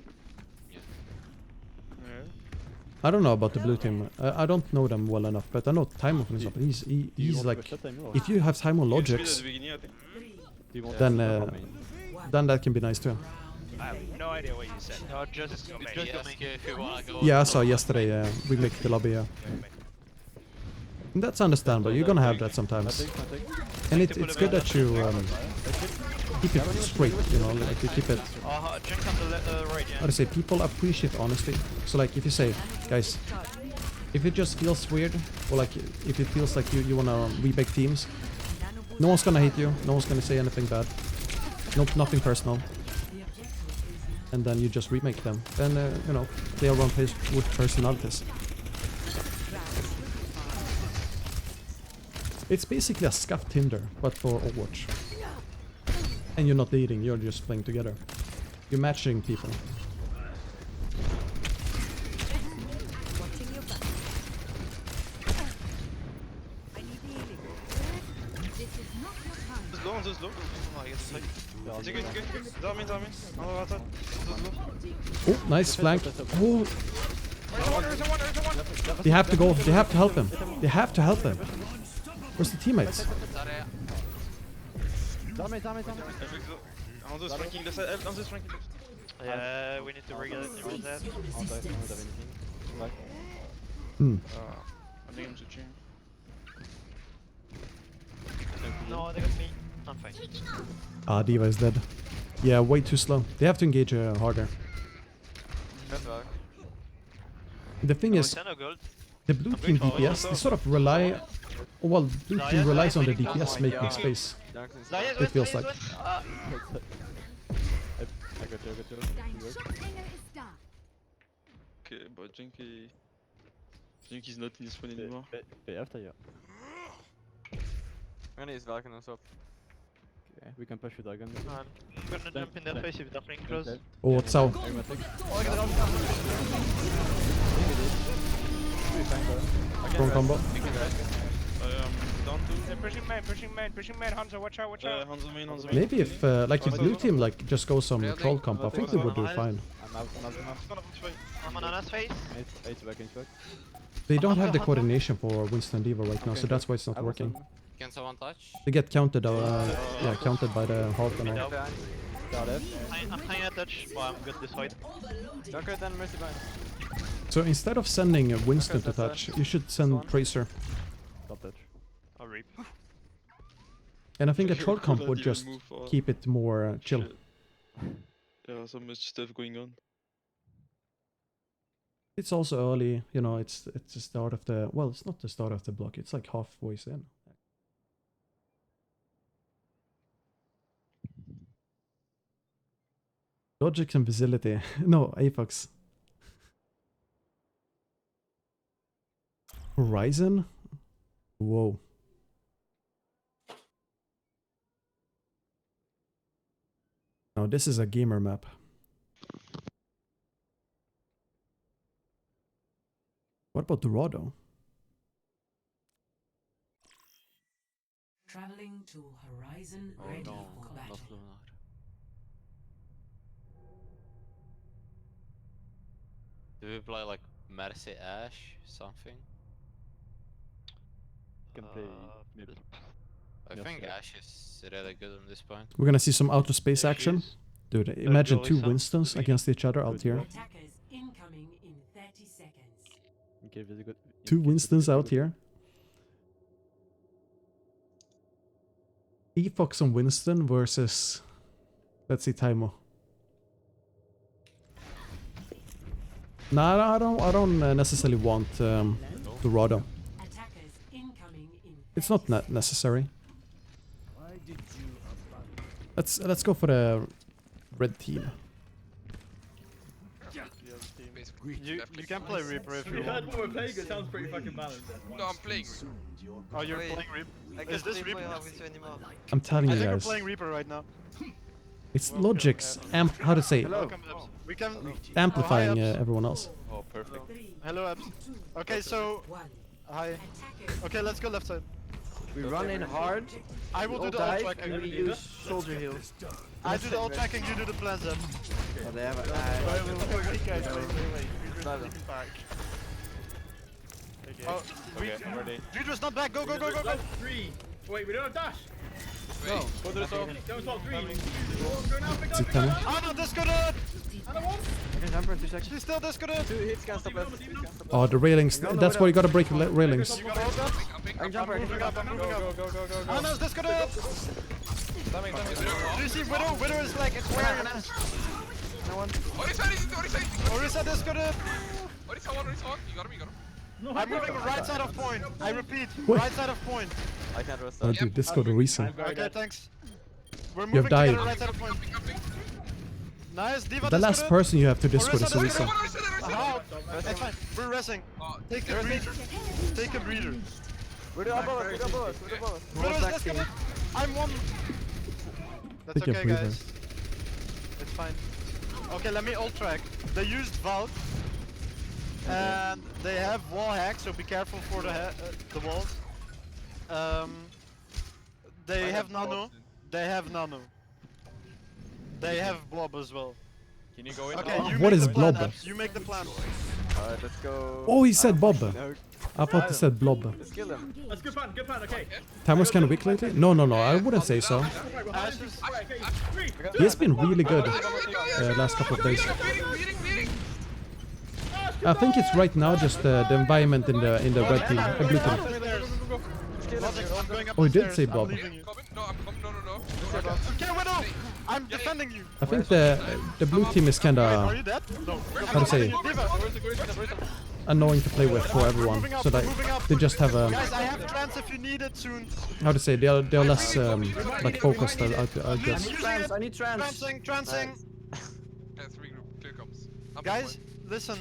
I don't know about the blue team. I don't know them well enough, but I know Taimo, for example. He's like, if you have Taimo Logix, then that can be nice too. I have no idea what you said. No, just go make it if you wanna go. Yeah, I saw yesterday. We make the lobby. Yeah. And that's understandable. You're gonna have that sometimes, and it's good that you keep it straight. You know, like you keep it. How to say? People appreciate honesty. So like, if you say, guys, if it just feels weird, or like if it feels like you wanna rebake teams, no one's gonna hate you. No one's gonna say anything bad. Nope, nothing personal. And then you just remake them. Then you know, they are on pace with personalities. It's basically a scuffed Tinder, but for Overwatch. And you're not dating, you're just playing together. You're matching people. Oh, nice flank. Oh. They have to go, they have to help him. They have to help him. Where's the teammates? Yeah, we need to rig it. I think I'm switching. No, they got me. I'm fine. Ah, D.Va is dead. Yeah, way too slow. They have to engage harder. The thing is, the blue team DPS, they sort of rely... Oh, well, blue team relies on the DPS making space. It feels like. Okay, but Jink is not in this one anymore. After you. Is Valken on top. Okay, we can push with Dragon. I'm gonna jump in their face if they're playing close. Oh, what's out? Strong combo. Pushing main, Hanzo, watch out. Hanzo main. Maybe if, like, if blue team, like, just go some troll comp, I think they would do fine. I'm on Ana's face. They don't have the coordination for Winston and D.Va right now, so that's why it's not working. Can someone touch? They get counted, yeah, counted by the Hulk and all. Got it. I'm playing at touch. Well, I'm good this fight. Junker then Mercy Bind. So instead of sending a Winston to touch, you should send Tracer. Top touch. I'll reap. And I think a troll comp would just keep it more chill. Yeah, so much stuff going on. It's also early, you know, it's the start of the, well, it's not the start of the block, it's like halfway in. Logic and facility. No, Apex. Horizon? Whoa. No, this is a gamer map. What about Dorado? Traveling to Horizon ready for battle. Do we play like Mercy Ash something? Can play middle. I think Ash is really good on this point. We're gonna see some outer space action. Dude, imagine two Winstons against each other out here. Attackers incoming in 30 seconds. Okay, very good. Two Winstons out here. Efox and Winston versus, let's see, Taimo. Nah, I don't necessarily want Dorado. Attackers incoming in It's not necessary. Let's go for the red team. You can play Reaper if you want. heard what we're playing, it sounds pretty fucking balanced. No, I'm playing. Oh, you're playing Reaper? Is this Reaper? I'm telling I you think we're guys, playing Reaper right now. it's Logic's how to say Welcome, Abs. We can... amplifying Abs. everyone else. Oh, perfect. Hello, Abs. Okay, so... Hi. Okay, let's go left side. We run in hard. I will do the ult tracking. And we use soldier heal. I do the ult tracking, you do the plans up. Oh, they have Oh, Okay, ready. Judra's not back, go, go, go, go, go! 3. Wait, we don't have dash. No. Go to the top. Don't stop 3. Is it Taimo? Oh no, disconnect! I can jump in 2 seconds. She's still disconnect! 2 hits can stop us. Oh, the railings. That's why you gotta break the railings. You got ult up? I can jump right. Moving up, I'm moving up. Go. Oh no, it's disconnect! Do you see Widow? Widow is like aquarium. No one. Orisa, Orisa disconnect! Orisa one. You got him. I'm moving right side of point. I repeat, Wait. right side of point. I can't rest Oh, dude, this got a reason. Okay, thanks. We're You have moving died. together right side of point. Nice, Diva The last disconnect. person you have to discord is Orisa Orisa. Aha, that's fine. We're resting. Take a breather. Take a breather. We're the above us. Widow's disconnect. I'm one. That's Take a okay, breather. guys. It's fine. Okay, let me ult track. They used Valk. And they have wall hack, so be careful for the walls. They have nano. They have nano. They have blob as well. Can you go in? Okay, Oh, you what make is the plan, blob? Abs. You make the plan. Alright, let's go. Oh, he said Bob. No, I thought he said Blob. let's kill him. That's good plan, okay. Taimo's kind of weak lately? No, I wouldn't say so. Ashes. He has been really good last couple of days. I think it's right now just the environment in the red team, blue team. I'm going up Oh, he the did stairs. say I'm Bob. leaving you. No, I'm coming. No. Okay, Widow! I'm defending you. I think the blue team is kind Are of you dead? No. how to say Diva. annoying to play with for everyone. So that they just have a Guys, I have trans if you need it soon. how to say they're less like focused. I guess. I need trans. Transing. Yeah, 3 group. Clear comes. Guys, listen.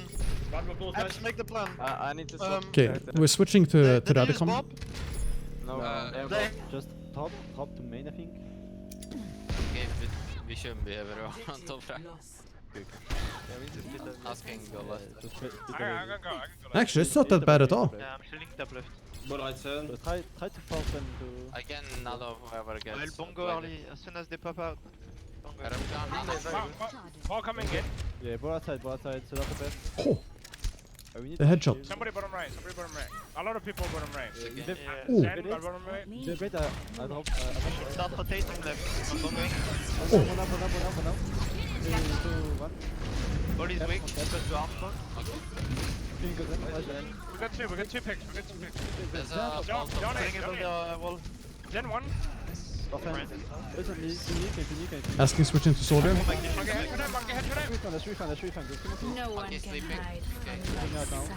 Abs, make the plan. I need to swap. Okay, we're switching to the Did they other use com. Bob? No, They... Just top to main, I think. Okay, we shouldn't be everyone on top right. Lost. Asking go left. Just split Actually, it's not that bad at all. Yeah, I'm shooting top left. So try to force them to. I can nano whoever gets. I'll bongo early as soon as they pop out. Ball coming in. Yeah, go outside, so that's the best. Oh, The headshot. Somebody bottom right. A lot of people bottom right. Ooh. Zen, bottom right. Wait, I drop. Start rotating left. I'm going. Oh. One up. 3, 2, 1. Ball is weak. Just to arm front. We got two picks. There's a Don't Putting it on the wall. Zen one. Listen, unique. Asking switching to soldier. Monkey head today. Let's refund. No one Monkey can sleeping. hide Okay. from my sight.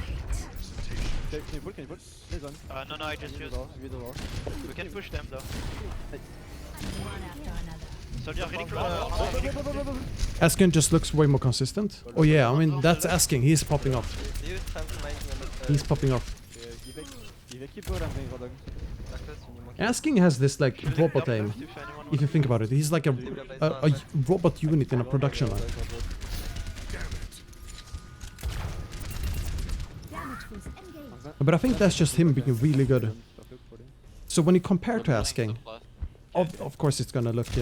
Can you pull? This one. No, I just used. We can push them though. One after another. Soldier really close. Asking just looks way more consistent. Oh yeah, I mean that's asking. He's popping off. He's popping off. Asking has this like robot aim. If you think about it, he's like a robot unit in a production line. But I think that's just him being really good. So when you compare to asking, of course it's gonna look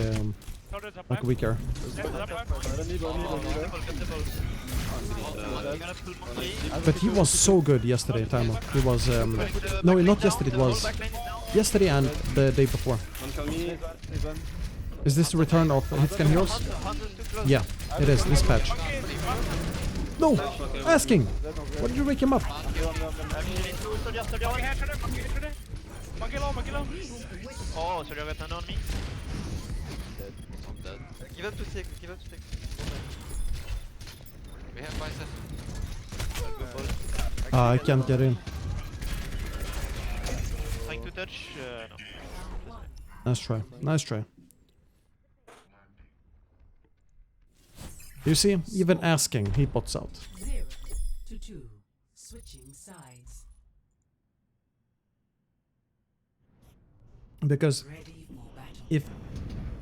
like weaker. But he was so good yesterday, Timo. He was no, not yesterday. It was yesterday and the day before. Is this the return of Hitscan Heroes? Yeah, it is. This patch. No, asking. Why did you wake him up? Monkey low. Oh, soldier got an on me. I'm dead. Give up to six. We have bicep. I can't get in. Trying to touch. No. Nice try. You see, even asking, he bots out. 0-2. Switching sides. Because Ready for battle.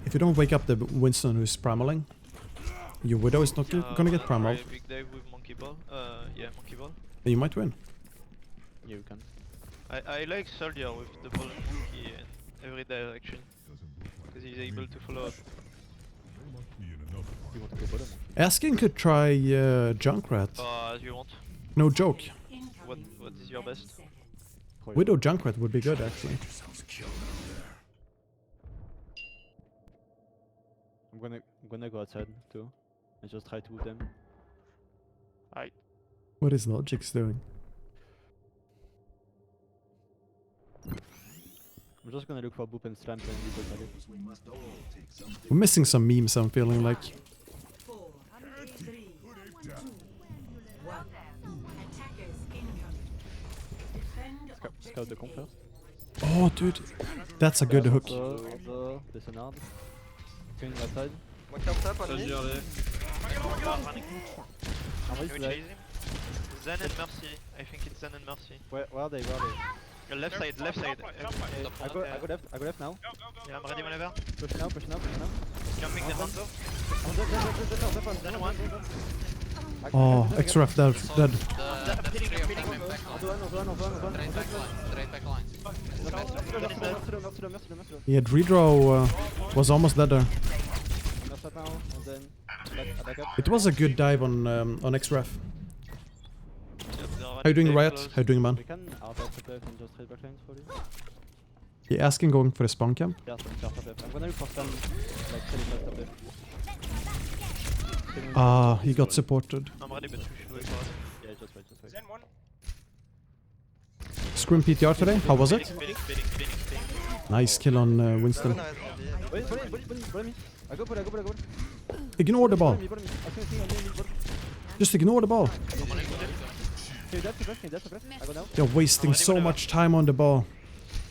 if you don't wake up the Winston who's primaling, your Widow is not gonna get primal. Big Dave with monkey ball. Monkey ball. Then you might win. Yeah, you can. I like soldier with the ball and monkey in every direction. Because he's able to follow up. You want to go bottom? Asking could try Junkrat. As you want. No joke. What is your best? Widow Junkrat would be good actually. I'm gonna go outside too and just try to them. What is Logic's doing? I'm just gonna look for boop and slam and leave it. We're missing some memes, I'm feeling like. 4, 3, 2, 1. Attackers incoming. Defend Scout the comp first. Oh, dude, that's a good hook. Listen hard. Going outside. Zen and Mercy. I think it's Zen and Mercy. Where are they? Left side. I go left now. Yeah, I'm ready whenever. Push now. Jumping the front door. Then one. Oh, XRF dead. The three of them in back line. Straight back lines. Yeah, Redro was almost dead there. It was a good dive on XRF. How you doing, Riot? How you doing, man? We can just trade backlines for you. He asking going for a spawn camp. Yeah, I'm gonna look for some like 35 top left. Ah, he got supported. I'm ready, but you should wait for us. Yeah, just wait. Zen one. Scrim PTR today, how was it? Spinning. Nice kill on Winston. Wait, follow me. I go. Ignore the ball. I can Just ignore the ball. Can you dash to press? I go now. They're wasting so much time on the ball.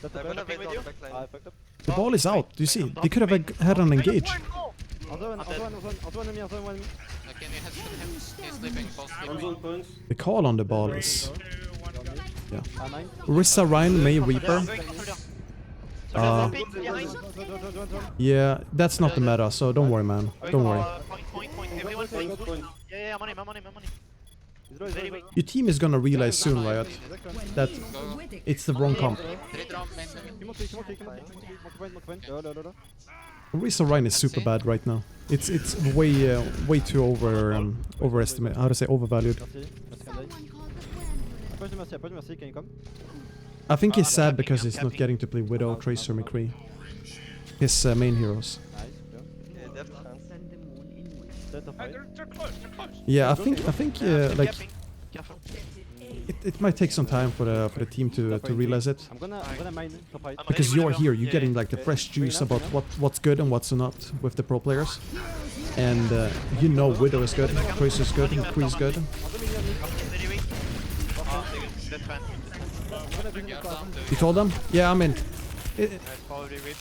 I fucked up. The ball is out, do you see? They could have had an engage. Another one enemy. Can you head him? He's sleeping. Both sleeping. The call on the ball is... Yeah. R9. Rissa, Ryan, May, Reaper. Yeah, that's not the meta, so don't worry, man. Don't worry. Point. Everyone point. Yeah, I'm on him. Your team is gonna realize soon, Riot, that it's the wrong comp. Rissa Ryan is super bad right now. It's way too overvalued. push the Mercy, can you come? I think he's sad because he's not getting to play Widow, Tracer, McCree. His main heroes. Nice, Yeah, def. Dead of fight. They're close, Yeah, I think like Careful. it might take some time for the team to realize it. I'm gonna mine top height. Because you're here, you're Yeah, getting yeah. like the fresh juice about what's good and what's not with the pro players. And you know Widow is good, Tracer is good, McCree is good. That's fine. You told them? Yeah, I mean, That's probably rip.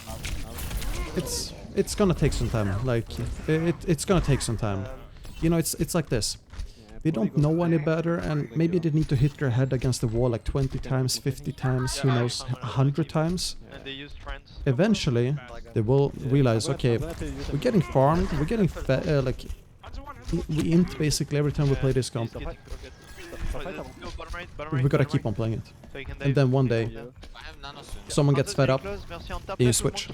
it's gonna take some time. Like it's gonna take some time. You know, it's like this. They don't know any better, and maybe they need to hit their head against the wall like 20 times, 50 times, who knows, 100 times. And they use friends. Eventually, they will realize, okay, we're getting farmed, we're getting like we int basically every time we play this comp. We gotta keep on playing it, and then one day someone gets fed up, and you switch.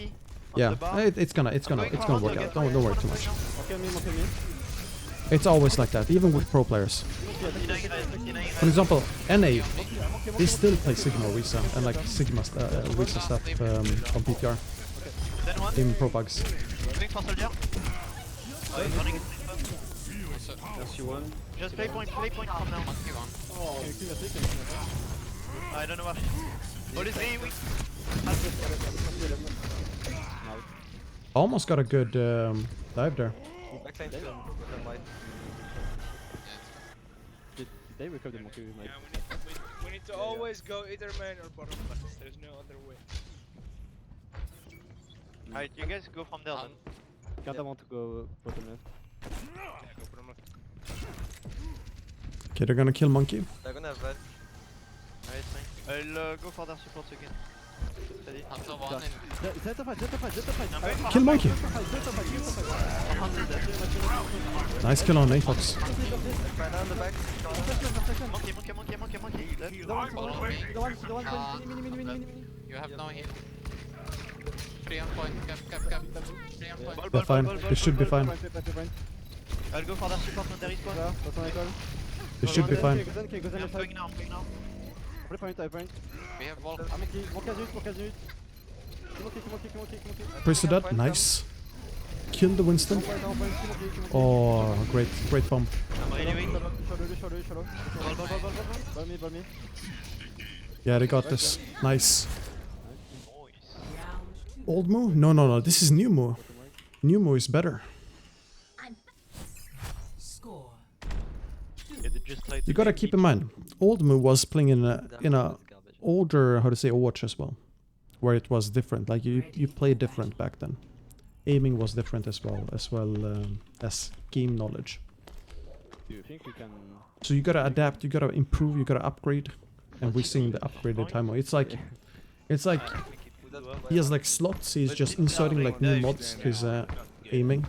Yeah, it's gonna work out. Don't worry too much. It's always like that, even with pro players. For example, NA, they still play Sigma Risa and like Sigma Risa stuff on PTR in Pro Pugs. Just play point from now. I don't know what. What is he? Almost got a good dive there. They recover the monkey with my... We need to always go either main or bottom left. There's no other way. Alright, you guys go from there then. Kinda want to go bottom left. Yeah, go bottom left. Okay, they're gonna kill Monkey. They're gonna have red. Alright, fine. I'll go for their support again. Ready? Kill Monkey! Nice kill on Apex. Right down the back. Monkey. You have no hit. 3 on point, cap. 3 on point. They're fine. They should be fine. I'll go for their support when there is one. They should be fine. I'm going now. We have wall. Priest dead. Nice. Kill the Winston. Oh, great bomb. I'm ready. Ball me. Yeah, they got this. Nice. Old Moo? No. This is new Moo. New Moo is better. Score. You gotta keep in mind, Old Moo was playing in a older, how to say, Overwatch as well, where it was different. Like you played different back then. Aiming was different as well as game knowledge. Do you think we can... So you gotta adapt, you gotta improve, you gotta upgrade, and we're seeing the upgraded timer. It's like he has like slots. He's just inserting like new mods to his aiming.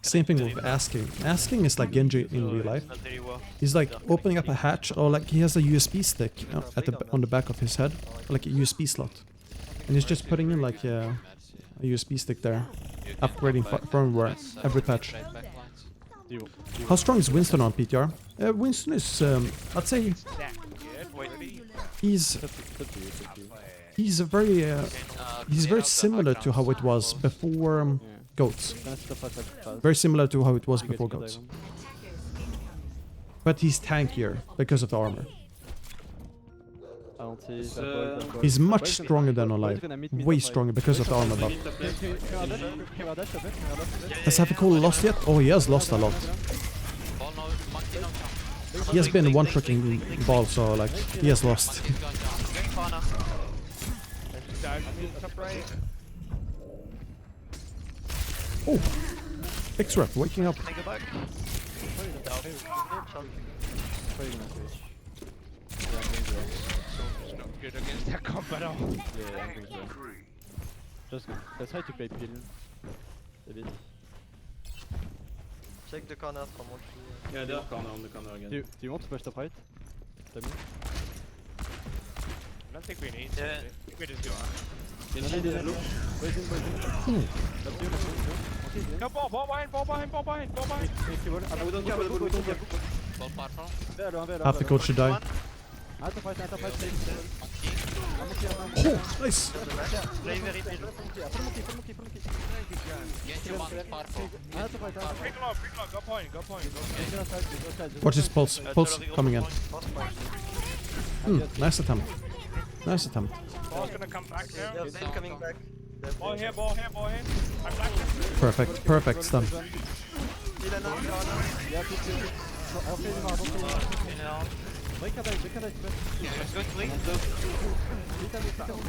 Same thing with asking. Asking is like Genji in real life. He's like opening up a hatch, or like he has a USB stick on the back of his head, like a USB slot, and he's just putting in like a USB stick there, upgrading firmware every patch. How strong is Winston on PTR? Winston is, I'd say, he's very similar to how it was before Goats. Very similar to how it was before Goats. But he's tankier because of the armor. He's much stronger than Alive. Way stronger because of the armor buff. Has Happy lost yet? Oh, he has lost a lot. He has been one-tricking ball, so like, he has lost. Oh! X-Rep waking up. Good against that comp at all. Yeah, I think so. Just go. Let's try to play pill. A bit. Check the corner from what you... Yeah, they're corner on the corner again. Do you want to push top right? Tell me. I don't think we need to. I think we just go on. Come ball behind. We don't care. Ball powerful. Half the coach should die. Attends, fight. Monkey. Oh, nice. Play very big. Full monkey. Genji one powerful. Attends, fight. Bring low, go point, go point. Watch his pulse. Pulse coming in. Nice attempt. Nice attempt. Ball's gonna come back now. Yeah, Vayne coming back. Ball here. I'm back. Perfect stun. Ja, bitte. Auf jeden Fall, Break a dive.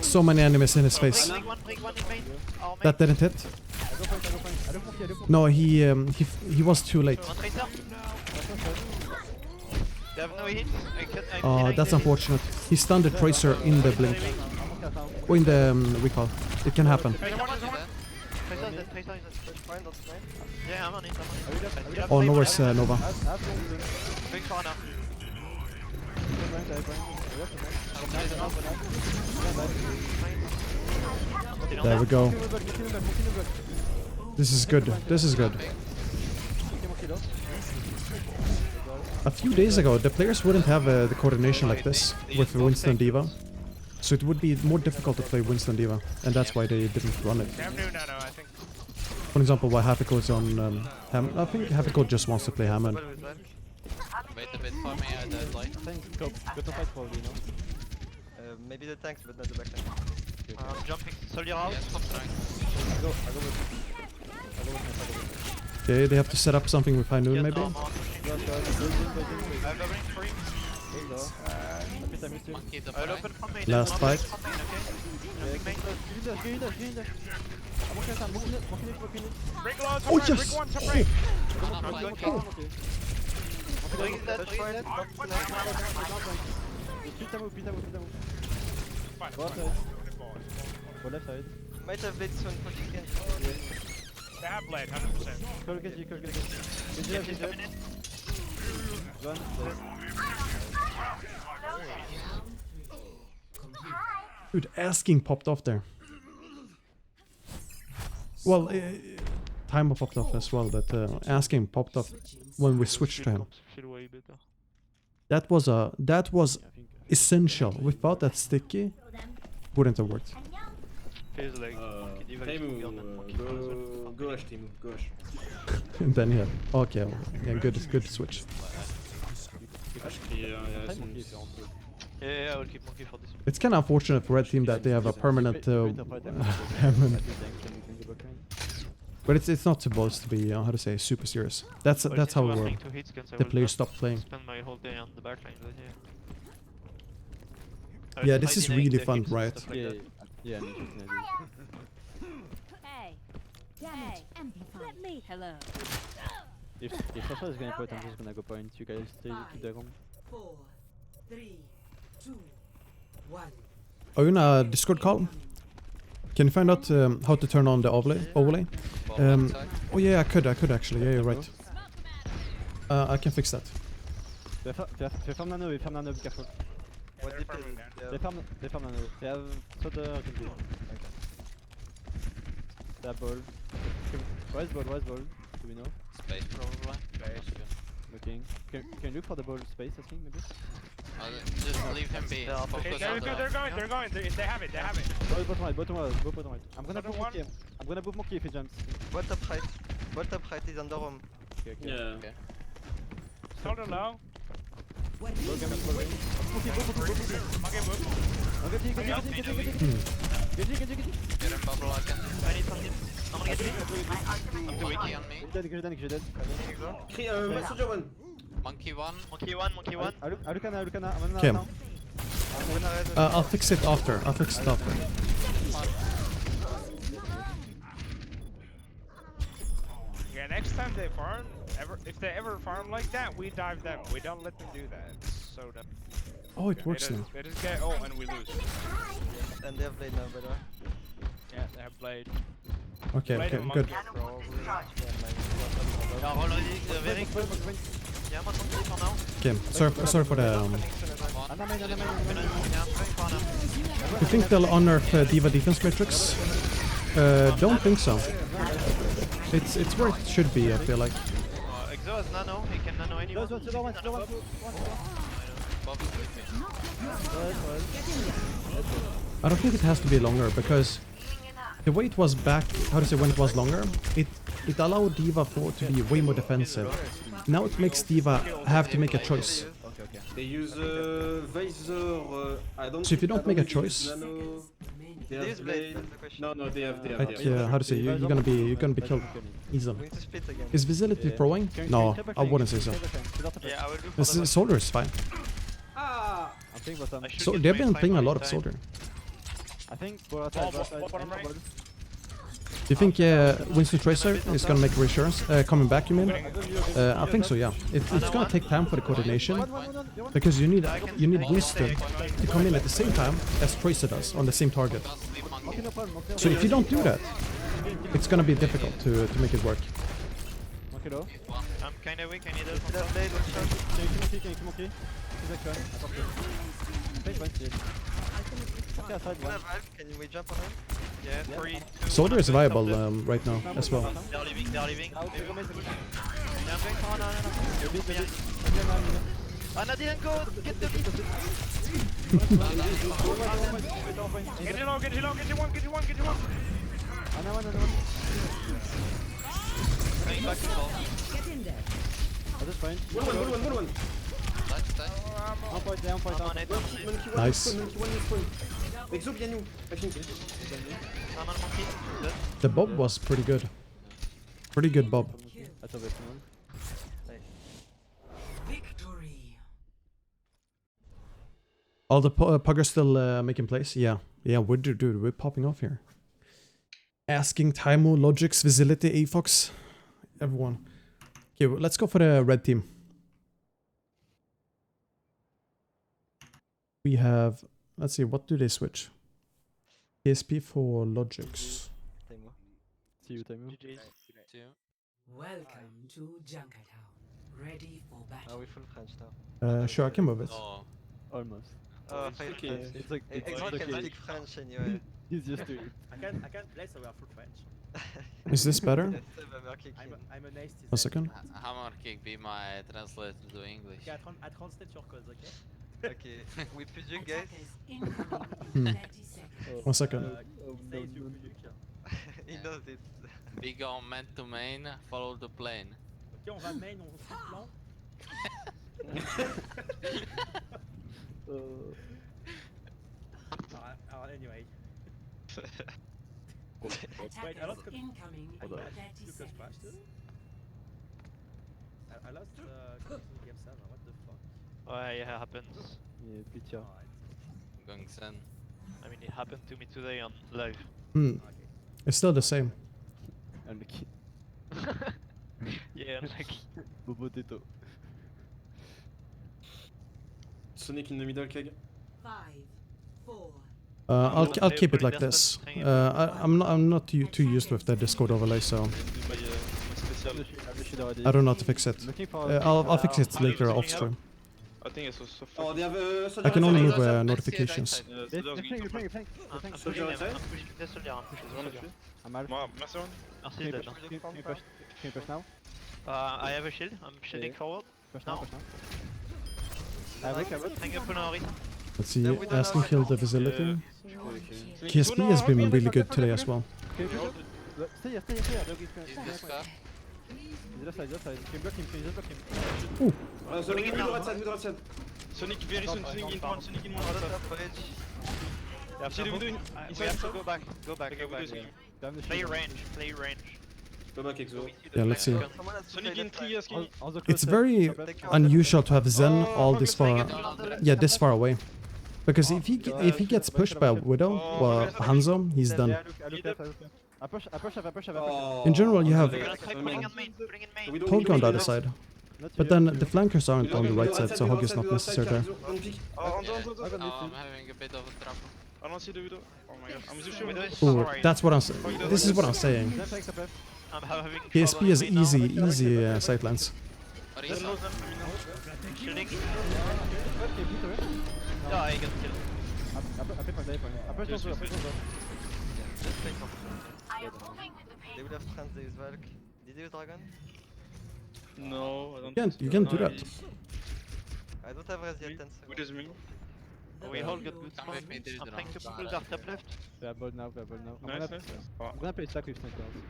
So many enemies in his face. Break one in main. Oh, That didn't hit. I go point. No, he was too late. One tracer. They have no hit. Oh, that's unfortunate. He stunned the tracer in the blink. Or in the recall. It can happen. Tracer is fine, that's fine. Yeah, I'm on it. Oh, no, where's Nova? Big corner. There we go. This is good. A few days ago, the players wouldn't have the coordination like this with Winston D.Va. So it would be more difficult to play Winston D.Va, and that's why they didn't run it. I think. For example, why Happyco is on Ham. I think Happyco just wants to play Hammond. Wait a bit for me, I died light. Go to fight probably, no? Maybe the tanks, but not the backline. I'm jumping. Soldier out. Yeah, stop trying. I go with Okay, they have to set up something with High Noon, maybe? I have a ring for him. Monkey the I'll open from main. Last fight. Oh, yes! Go left side. Might have blades soon for chicken. They have blade, 100%. Call Genji. Run. Dude, Asking popped off there. Well, Timer popped off as well, but Asking popped off when we switched to him. That was essential. Without that sticky, wouldn't have worked. Feels like Go Ash, Timu, go Ash. And then yeah, okay, well, yeah, good switch. Yeah, I'll keep monkey for this. It's kind of unfortunate for Red Team that they have a permanent Hammond. But it's not supposed to be how to say super serious. That's how the players stop playing. Spend my whole day on the backline, but Yeah, this is really fun, right? Yeah. Hey. Damage. Let me. Hello. If Sasha is gonna point, I'm just gonna go point. You guys stay to the room. 4, 3, 2, 1. Are you in a Discord call? Can you find out how to turn on the overlay? Oh yeah, I could actually. Yeah, you're right. I can fix that. Fais farm nano, be careful. what did They farm nano. They have soda Genji. They have ball. Where's ball? Do we know? Space probably. Looking. Can you look for the ball space, I think, maybe? Just leave him be. Okay, they're going. They have it. Oh, bottom right. I'm gonna move monkey if he jumps. What up right is under him. Okay. Yeah. Okay. Shoulder low. Monkey, Okay, move. Genji. Get him bubble, I can. I need something. I'm gonna get Monkey on me. You're dead. Soldier 1. Monkey one. Monkey one. Arukana, I'm gonna Okay. now. I'll fix it after. Yeah, next time they farm, if they ever farm like that, we dive them. We don't let them do that. It's so dumb. Oh, it works now. They just get and we lose. And they have blade now, by the way. Yeah, they have blade. Okay, Blade and good. monkey, probably. Yeah, already very good. Yeah, one monkey for now. Okay, sorry for the. You think they'll unearth D.Va defense matrix? Don't think so. It's where it should be. I feel like. Exo has nano, he can nano anyone. One, Bob's sleeping. I don't think it has to be longer because the way it was back, how to say, when it was longer, it allowed D.Va to be way more defensive. Now it makes D.Va have to make a choice. They use Visor. I don't. So if you don't make a choice, They have blade. No, they have. like how to say, you're gonna be killed easily. Is Visibility throwing? No, I wouldn't say so. Yeah, I will do This Soldier is fine. Ah! I'm thinking bottom. So they've been playing a lot of Soldier. I think we're outside. Do you think Winston Tracer is gonna make reassurance? Coming back, you mean? I think so, yeah. It's gonna take time for the coordination because you need Winston to come in at the same time as Tracer does on the same target. So if you don't do that, it's gonna be difficult to make it work. I'm kinda weak, I need a Can we jump on him? Yeah, 3, 2, Soldier is viable right now as well. They're leaving. Yeah, I'm going. Oh, no. Anna didn't go! Get the beat! Get you one. Going back to ball. Get in there. One. Touch. Un point down. I'm on it. Nice. Exo, bien nous. I think. I'm on monkey. Good. The Bob was pretty good. Pretty good Bob. Victory. All the puggers still making plays? Yeah, we're popping off here. Asking Taimo, Logix, Visility, Afox, everyone. Okay, well, let's go for the red team. We have, let's see, what do they switch? PSP for Logix. See you, Taimo. Welcome to Junkertown. Ready for battle. Are we full French now? Sure, I can move it. No. Almost. Okay. It's like Exo can speak French anyway. He's used to it. I can't play, so we are full French. Is this better? I'm a nice. A second. Hammer kick, be my translator to English. Okay, I translate your codes, okay? Okay, we Pujuk guys. Hmm. 1 second. He knows it. We go man to main, follow the plane. Ok, on va main, on fout plan. Anyway. Wait, I lost incoming. I lost game 7, what the fuck? Why it happens? Yeah, PTR. Going Sen. I mean, it happened to me today on live. It's still the same. Unlucky. Yeah, unlucky. Boboteto. Sonic in the middle, keg. 5, 4. I'll keep it like this. I'm not too used with the Discord overlay, so I don't know how to fix it. I'll fix it later off stream. I think it's also. Oh, they have I can only move notifications. They're playing. I'm pushing them, I'm pushing the soldier, I'm pushing the soldier. I'm out. Merci, Dodge. Can you push now? I have a shield, I'm shielding forward. Push now. Hang up on Henri. Let's see, asking kill the Visility. KSP has been really good today as well. Stay here. He's this car. He's left side. Can you block him? Ooh. Sonic in right side. Sonic very soon, Sonic in one, We have to go back. Play range. Go back, Exo. Yeah, let's see. Sonic in 3 asking. It's very unusual to have Zen all this far, this far away. Because if he gets pushed by a Widow or Hanzo, he's done. I push. In general, you have Hog on the other side. But then the flankers aren't on the right side, so Hog is not necessary there. I'm having a bit of a trouble. I don't see the Widow. Oh my god, I'm Zushu. Ooh, that's what I'm saying. This is what I'm saying. PSP is easy sightlines. Shielding. Yeah, I got killed. They would have trans the Valk. Did you, Dragon? No, I don't. You can't do that. I don't have res yet, 10 seconds. What does it mean? We all got good Come with me, dude. I'm playing two people that are top left. We are bold now, we are bold now. Nice, nice. I'm gonna play stack with snipers.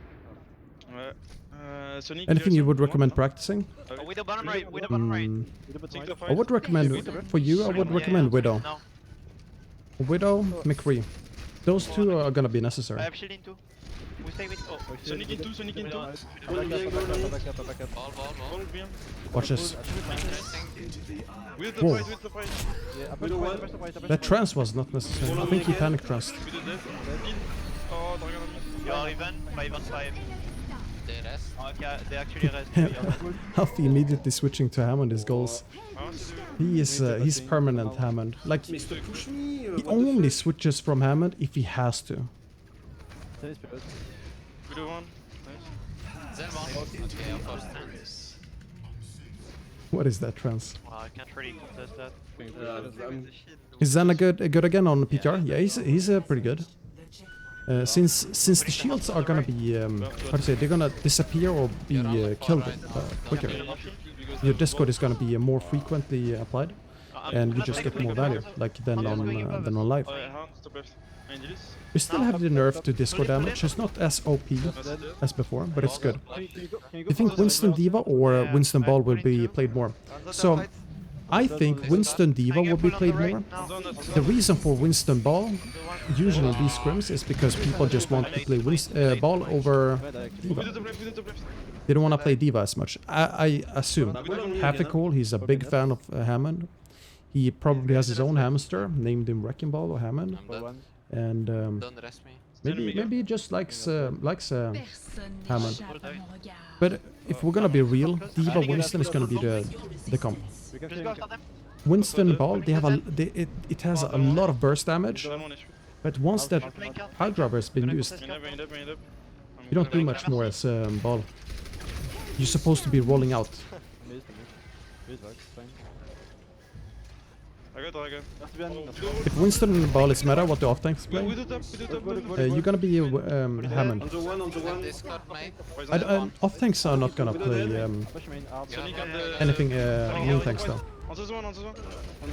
Ouais. Sonic. Anything you would recommend practicing? Oh, Widow bottom right, Widow bottom right. I would recommend, for you, I would recommend Widow. No. Widow, McCree. Those two are gonna be necessary. I have shield in 2. We stay with. Oh, Sonic in 2, Sonic in 2. Back up. Ball. Ball bien. Watch this. With the Whoa. fight, with the fight. That trance was not necessary. I think he panic tranced. With the death. Oh, Dragon on me. you are even 5 on 5. They rest. Okay, they actually rest. Huffy immediately switching to Hammond his goals. He's permanent Hammond. Like, Mr. Push me. he only switches from Hammond if he has to. Widow 1. Nice. Zen one. Okay, of course. Nice. What is that trance? I can't really contest that. Is Zana good again on PTR? Yeah, he's pretty good. Since the shields are gonna be how to say, they're gonna disappear or be killed quicker. Your Discord is gonna be more frequently applied, and you just get more value, like than on live. We still have the nerf to Discord damage. It's not as OP as before, but it's good. You think Winston Diva or Winston Ball will be played more? So I think Winston Diva will be played more. The reason for Winston Ball, usually in these scrims, is because people just want to play Ball over Diva. They don't want to play Diva as much. I assume. Happy he's a big fan of Hammond. He probably has his own hamster, named him Wrecking Ball or Hammond. And Don't rest me. maybe he just likes Hammond. But if we're gonna be real, Diva Winston is gonna be the comp. Winston Ball, it has a lot of burst damage, but once that high driver has been used, you don't do much more as Ball. You're supposed to be rolling out. If Winston and Ball is meta, what the off tanks play, you're gonna be Hammond. Off tanks are not gonna play anything main tanks though.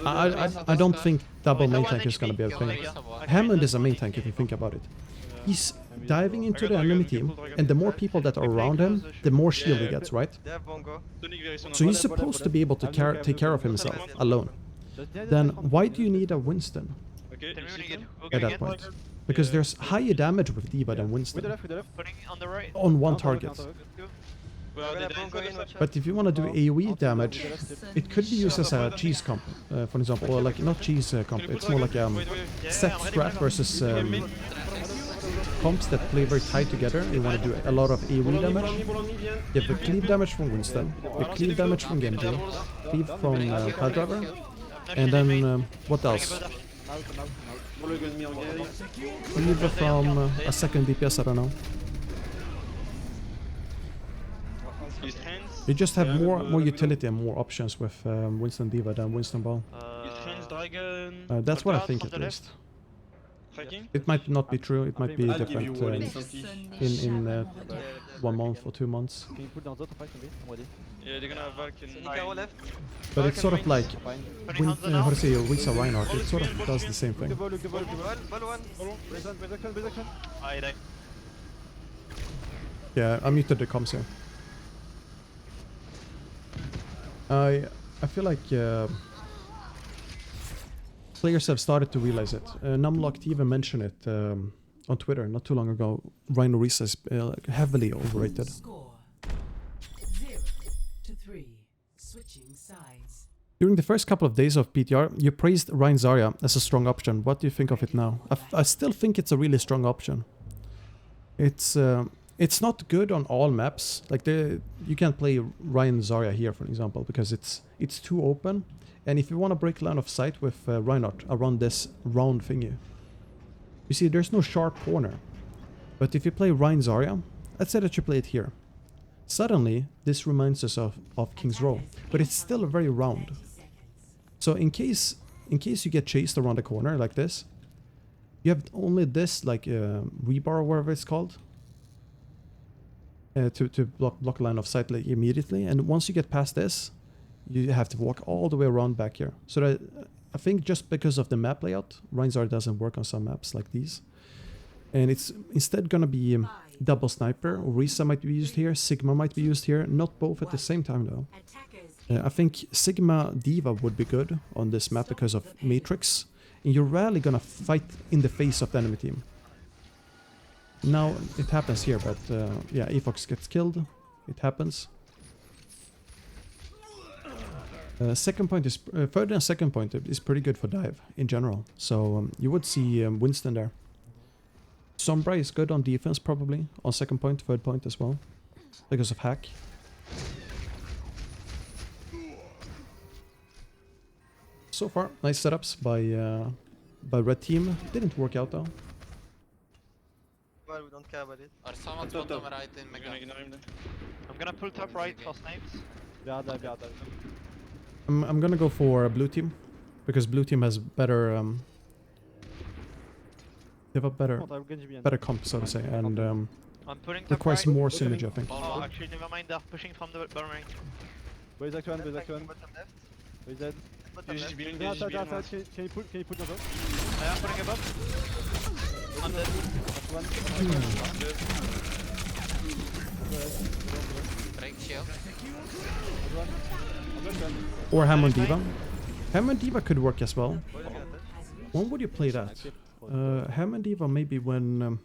I don't think double main tank is gonna be a thing. Hammond is a main tank if you think about it. He's diving into the enemy team, and the more people that are around him, the more shield he gets, right? So he's supposed to be able to take care of himself alone. Then why do you need a Winston at that point? Because there's higher damage with Diva than Winston on one target. But if you want to do AoE damage, it could be used as a cheese comp, for example, or like not cheese comp. It's more like set strat versus comps that play very tight together. You want to do a lot of AoE damage. You have the cleave damage from Winston, the cleave damage from Genji, cleave from Pad Driver. And then, what else? Cleave from a second DPS, I don't know. You just have more utility and more options with Winston Diva than Winston Ball. That's what I think at least. It might not be true, it might be different in 1 month or 2 months. Yeah, they're gonna have Valk in... But it's sort of like, how to say, Risa Reinhardt, it sort of does the same thing. Yeah, I muted the comms here. I feel like players have started to realize it. Numlocked even mentioned it on Twitter not too long ago. Rhino Risa is heavily overrated. Score 0-3. Switching sides. During the first couple of days of PTR, you praised Rein Zarya as a strong option. What do you think of it now? I still think it's a really strong option. It's not good on all maps. Like you can't play Rein Zarya here, for example, because it's too open. And if you want to break line of sight with Reinhardt around this round thingy, you see there's no sharp corner. But if you play Rein Zarya, let's say that you play it here. Suddenly, this reminds us of King's Row, but it's still very round. So in case you get chased around the corner like this, you have only this like rebar or whatever it's called. to block line of sight like, immediately. And once you get past this, you have to walk all the way around back here. So that, I think just because of the map layout, Reinzar doesn't work on some maps like these. And it's instead gonna be double sniper. Orisa might be used here, Sigma might be used here. Not both at the same time though. I think Sigma Diva would be good on this map because of Matrix. And you're rarely gonna fight in the face of the enemy team. Now it happens here, but yeah, Efox gets killed. It happens. Second point is third and second point is pretty good for dive in general. So you would see Winston there. Sombra is good on defense probably on second point, third point as well because of hack. So far, nice setups by red team. Didn't work out though. Well, we don't care about it. Or someone's bottom right in Mega. I'm gonna pull top right for snipes. I'm gonna go for blue team because blue team has better they have a better comp, so to say, and I'm pulling top requires right. more synergy, I think. Oh, actually, never mind. They're pushing from the bottom range. Where's that one? Where's that one? Where's that? Can you put number? I am pulling above. I'm dead. Break shield. Or Hammond Diva. Hammond Diva could work as well. When would you play that? Hammond Diva maybe when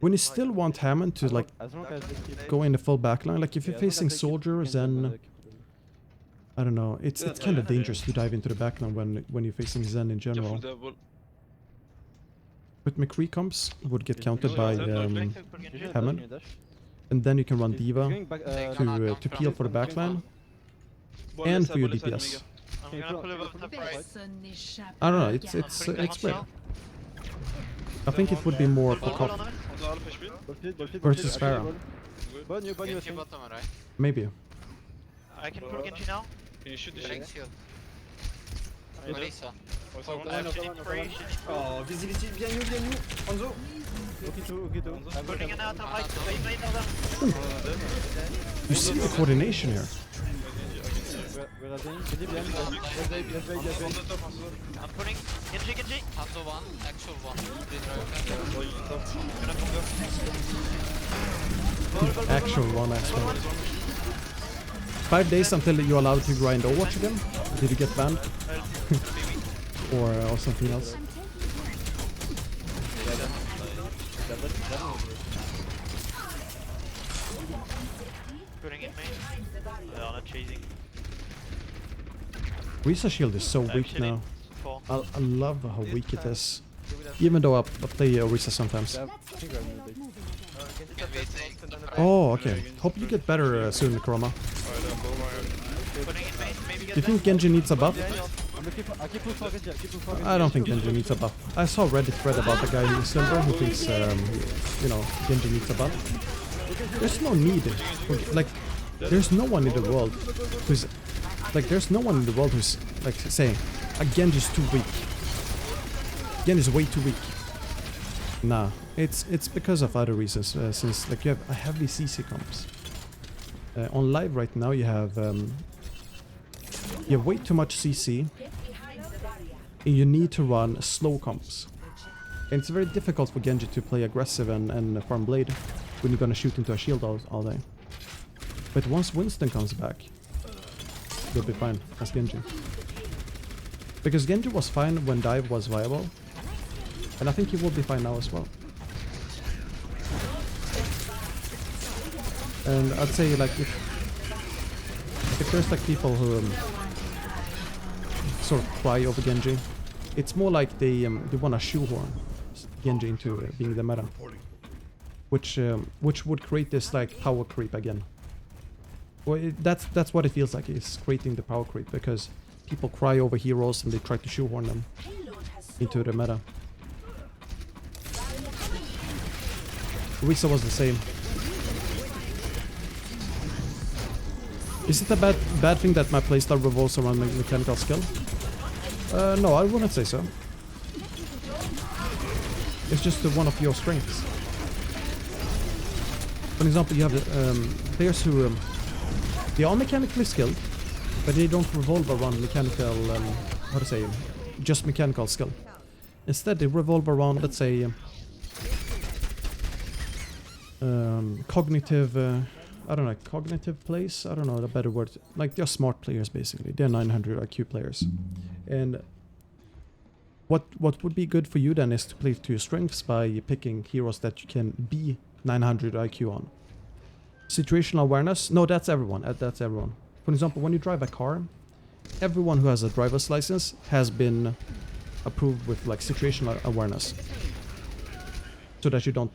you still want Hammond to like go in the full backline. Like if you're facing soldiers, then I don't know. It's kind of dangerous to dive into the backline when you're facing Zen in general. But McCree comps would get countered by Hammond, and then you can run Diva to peel for the backline and for your DPS. I'm gonna pull above top right. I don't know. It's weird. I think it would be more for cop versus Pharah. Genji bottom right. Maybe. I can pull Genji now. Can you shoot the Break shield? shield. Also Lisa. Oh, visibility, bien you, Hanzo. I'm pulling an out top right. You see the coordination here. I'm pulling Genji. Hanzo one, actual one. Actual one, actually. 5 days until you're allowed to grind Overwatch again? Did you get banned? or something else? Putting it main. They're not chasing. Risa shield is so weak now. I love how weak it is. Even though I play Risa sometimes. Oh, okay. Hope you get better soon, Chroma. Do you think Genji needs a buff? I don't think Genji needs a buff. I saw a Reddit thread about the guy who is silver who thinks, you know, Genji needs a buff. There's no need. Like, there's no one in the world who's... Like, there's no one in the world who's, like, saying, Genji's too weak. Genji's way too weak. Nah, it's because of other reasons, since, like, you have a heavy CC comps. On live right now you have way too much CC, and you need to run slow comps. And it's very difficult for Genji to play aggressive and farm blade when you're gonna shoot into a shield all day. But once Winston comes back, you'll be fine as Genji. Because Genji was fine when dive was viable, and I think he will be fine now as well. And I'd say, like, if there's like people who sort of cry over Genji, it's more like they want to shoehorn Genji into being the meta, which would create this like power creep again. Well, that's what it feels like. It's creating the power creep because people cry over heroes and they try to shoehorn them into the meta. Risa was the same. Is it a bad thing that my playstyle revolves around mechanical skill? No, I wouldn't say so. It's just one of your strengths. For example, you have players who they are mechanically skilled, but they don't revolve around mechanical, how to say, just mechanical skill. Instead, they revolve around, let's say, cognitive, I don't know, cognitive plays? I don't know the better word. Like, they're smart players, basically. They're 900 IQ players. And what would be good for you then is to play to your strengths by picking heroes that you can be 900 IQ on. Situational awareness? No, that's everyone. That's everyone. For example, when you drive a car, everyone who has a driver's license has been approved with like situational awareness, so that you don't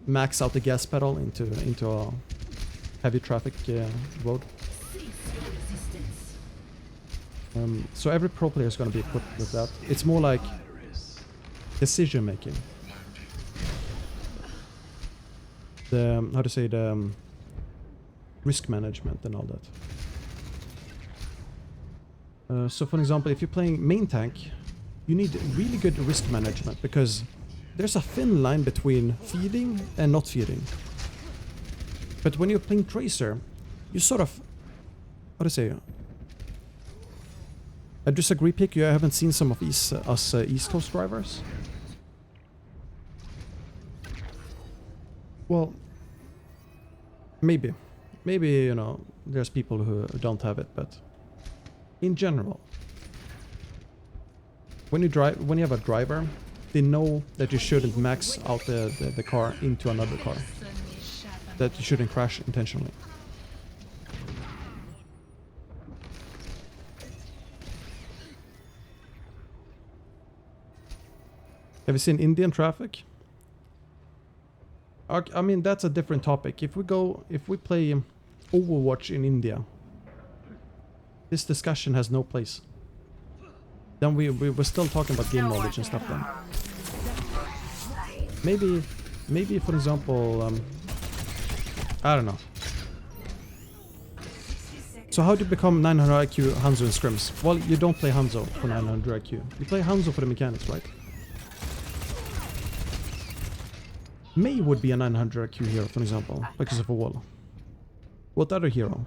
max out the gas pedal into a heavy traffic road. So every pro player is going to be equipped with that. It's more like decision making. The how to say, the risk management and all that. So for example, if you're playing main tank, you need really good risk management, because there's a thin line between feeding and not feeding. But when you're playing Tracer, you sort of, how to say, I disagree, Pick. You haven't seen some of us East Coast drivers? Well, maybe. Maybe, you know, there's people who don't have it, but in general, when you have a driver, they know that you shouldn't max out the car into another car. That you shouldn't crash intentionally. Have you seen Indian traffic? I mean, that's a different topic. If we play Overwatch in India, this discussion has no place. Then we're still talking about game knowledge and stuff then. Maybe for example, I don't know. So how do you become 900 IQ Hanzo in Scrims? Well, you don't play Hanzo for 900 IQ. You play Hanzo for the mechanics, right? Mei would be a 900 IQ hero, for example, because of a wall. What other hero?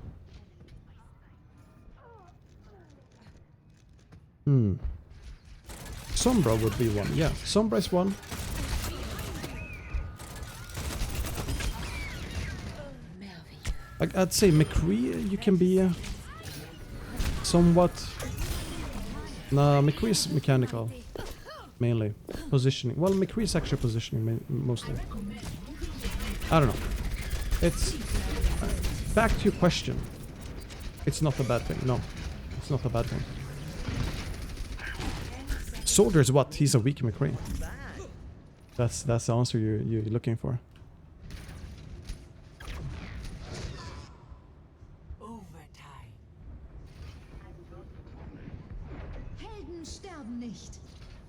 Sombra would be one. Yeah, Sombra is one. I'd say McCree, you can be somewhat. Nah, McCree is mechanical, mainly. Positioning. Well, McCree is actually positioning mostly. I don't know. It's back to your question. It's not a bad thing. No, it's not a bad thing. Soldier is what? He's a weak McCree. That's the answer you're looking for.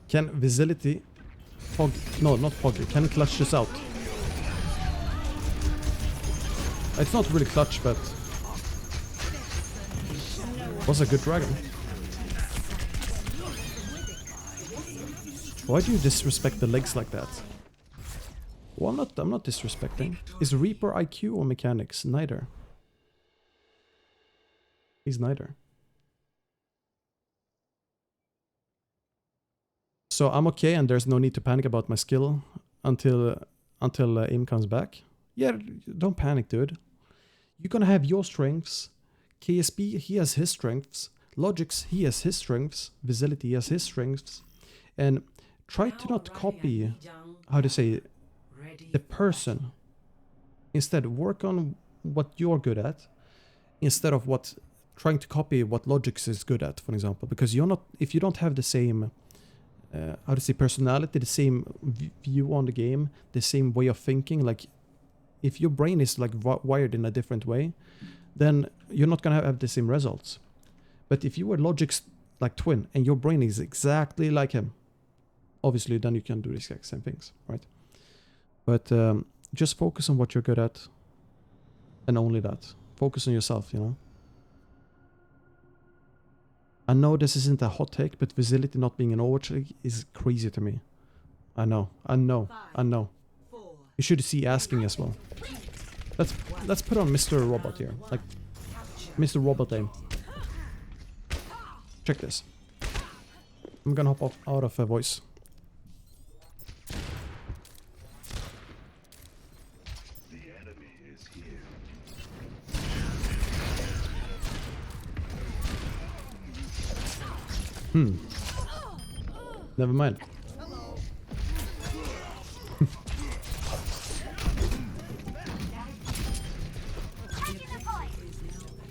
Can Visibility fog? No, not fog. Can clutch this out? It's not really clutch, but was a good dragon. Why do you disrespect the legs like that? Well, I'm not disrespecting. Is Reaper IQ or mechanics? Neither. He's neither. So I'm okay, and there's no need to panic about my skill until aim comes back. Yeah, don't panic, dude. You're gonna have your strengths. KSB, he has his strengths. Logix, he has his strengths. Visibility, he has his strengths. And try to not copy, how to say, the person. Instead, work on what you're good at, instead of trying to copy what Logix is good at, for example. Because if you don't have the same, how to say, personality, the same view on the game, the same way of thinking, like, if your brain is like wired in a different way, then you're not gonna have the same results. But if you were Logic's like twin and your brain is exactly like him, obviously then you can do the exact same things, right? But just focus on what you're good at, and only that. Focus on yourself, you know. I know this isn't a hot take, but Visibility not being an Overwatch League is crazy to me. I know. You should see asking as well. Let's put on Mr. Robot here. Like Mr. Robot aim. Check this. I'm gonna hop out of a voice. The enemy is here. Never mind.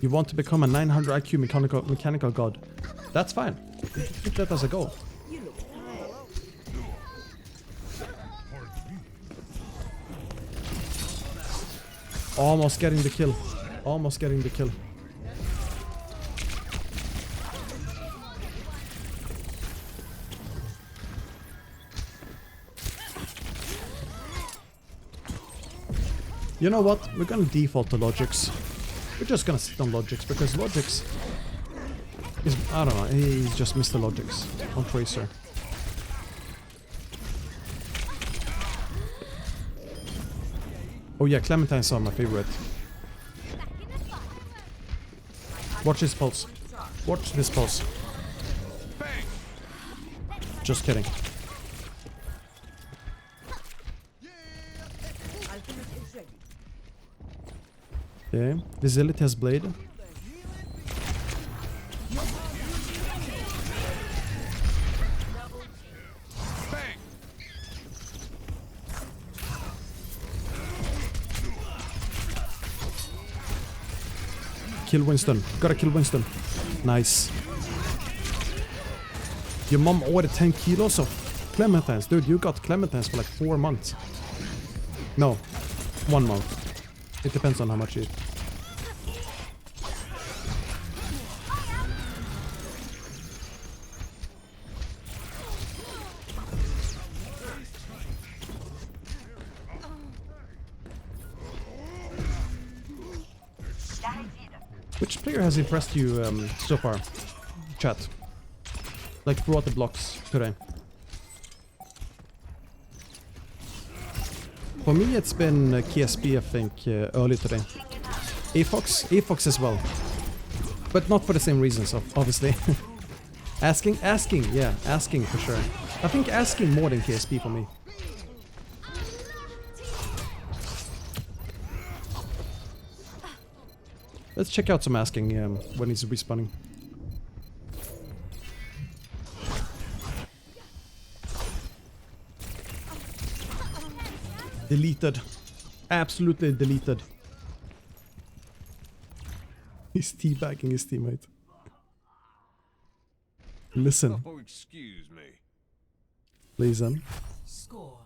You want to become a 900 IQ mechanical god. That's fine. Keep that as a goal. Almost getting the kill. Almost getting the kill. You know what? We're gonna default to Logix. We're just gonna sit on Logix because Logix is, I don't know, he's just Mr. Logix on Tracer. Oh yeah, Clementines are my favorite. Watch his pulse. Watch this pulse. Just kidding. Okay, Visibility has blade. Kill Winston. Gotta kill Winston. Nice. Your mom ordered 10 kilos of clementines. Dude, you got clementines for like 4 months. No, 1 month. It depends on how much you eat. Which player has impressed you so far? Chat. Like throughout the blocks today. For me it's been KSB I think early today. Afox as well. But not for the same reasons obviously. Asking, yeah, asking for sure. I think asking more than KSB for me. Let's check out some asking when he's respawning. Deleted. Absolutely deleted. He's teabagging his teammate. Listen. Oh, excuse me. Please, Score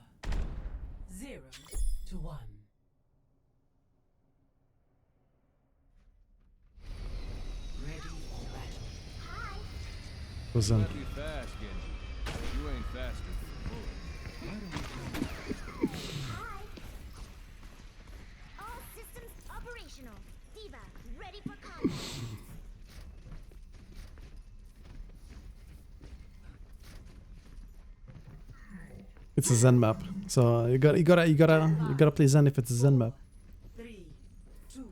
0-1. Ready for battle. Was Too fast, Genji. You ain't faster than a bullet. All systems operational. Diva, ready for combat. It's a Zen map, so you gotta play Zen if it's a Zen map. 3, 2,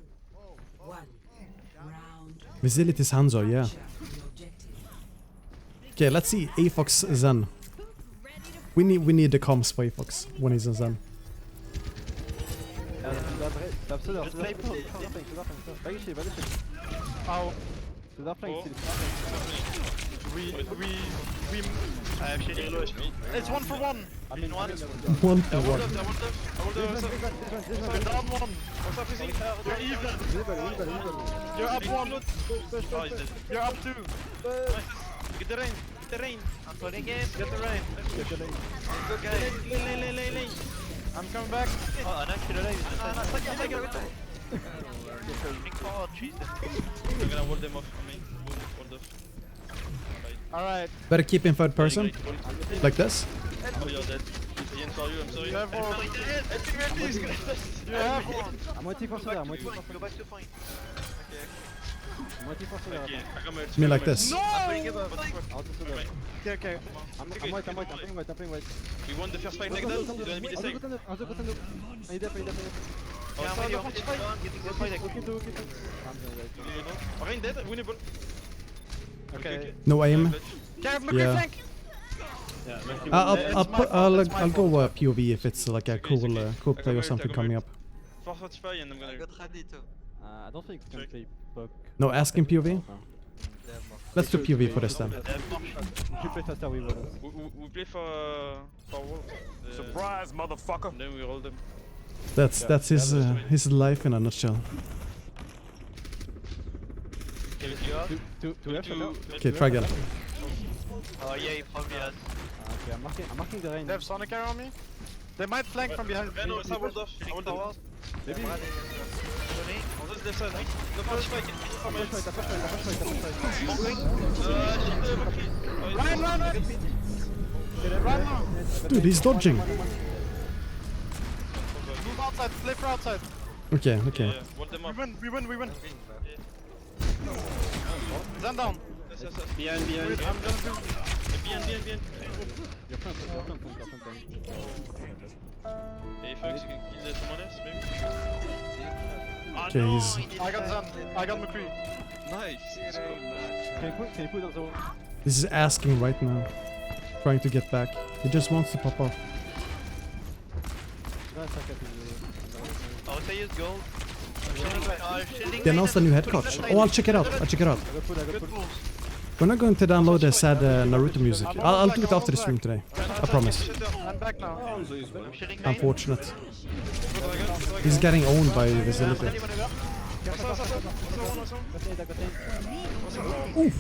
1. Round. Visility's Hanzo, yeah. Okay, let's see Afox Zen. We need the comms for Afox when he's in Zen. It's 1 for 1. I mean 1. 1 for 1. Down 1. You're even. You're up 1. You're up 2. Get the rain. Get the rain. I'm putting it. Get the rain. Lane. I'm coming back. Oh, I'm actually alive. I'm gonna ward them off. Alright. Better keep in third person. Like this. Oh, you're dead. Ian, sorry, I'm sorry. You have one. You have one. I'm waiting for Soda, I'm waiting for Go back to point. Okay. I'm waiting for Soda. Okay, I come here. Me like this. No! I'll do Soda. Okay. I'm playing white. We won the first fight like that. The enemy the same. I need that. Rain dead, winnable. Okay. No aim. Yeah. I'll go POV if it's like a cool play or something coming up. 445 and I'm gonna go. I don't think we can play Puck. No, asking POV. Let's do POV for this then. If you play faster, we will. We play for wall. Surprise, motherfucker! And then we roll them. That's his life in a nutshell. Okay, try again. Oh yeah, he found me. Okay, I'm marking the range. They have Sonic arrow on me. They might flank from behind. No, it's not walled off. I want the wall. Maybe. On this left side. The first fight. Run! Dude, he's dodging. Move outside, play for outside. Okay. We win. Zen down. Behind. I'm gonna do. Behind. You're fine. Hey, Fox, you can kill someone else, maybe? Okay, he's... I got Zen. I got McCree. Nice. Can you put on the... This is asking right now. Trying to get back. He just wants to pop off. I'll say use gold. They announced a new head coach. Oh, I'll check it out. We're not going to download the sad Naruto music. I'll do it after the stream today. I promise. I'm back now. Unfortunate. He's getting owned by Vicinity. Ooh.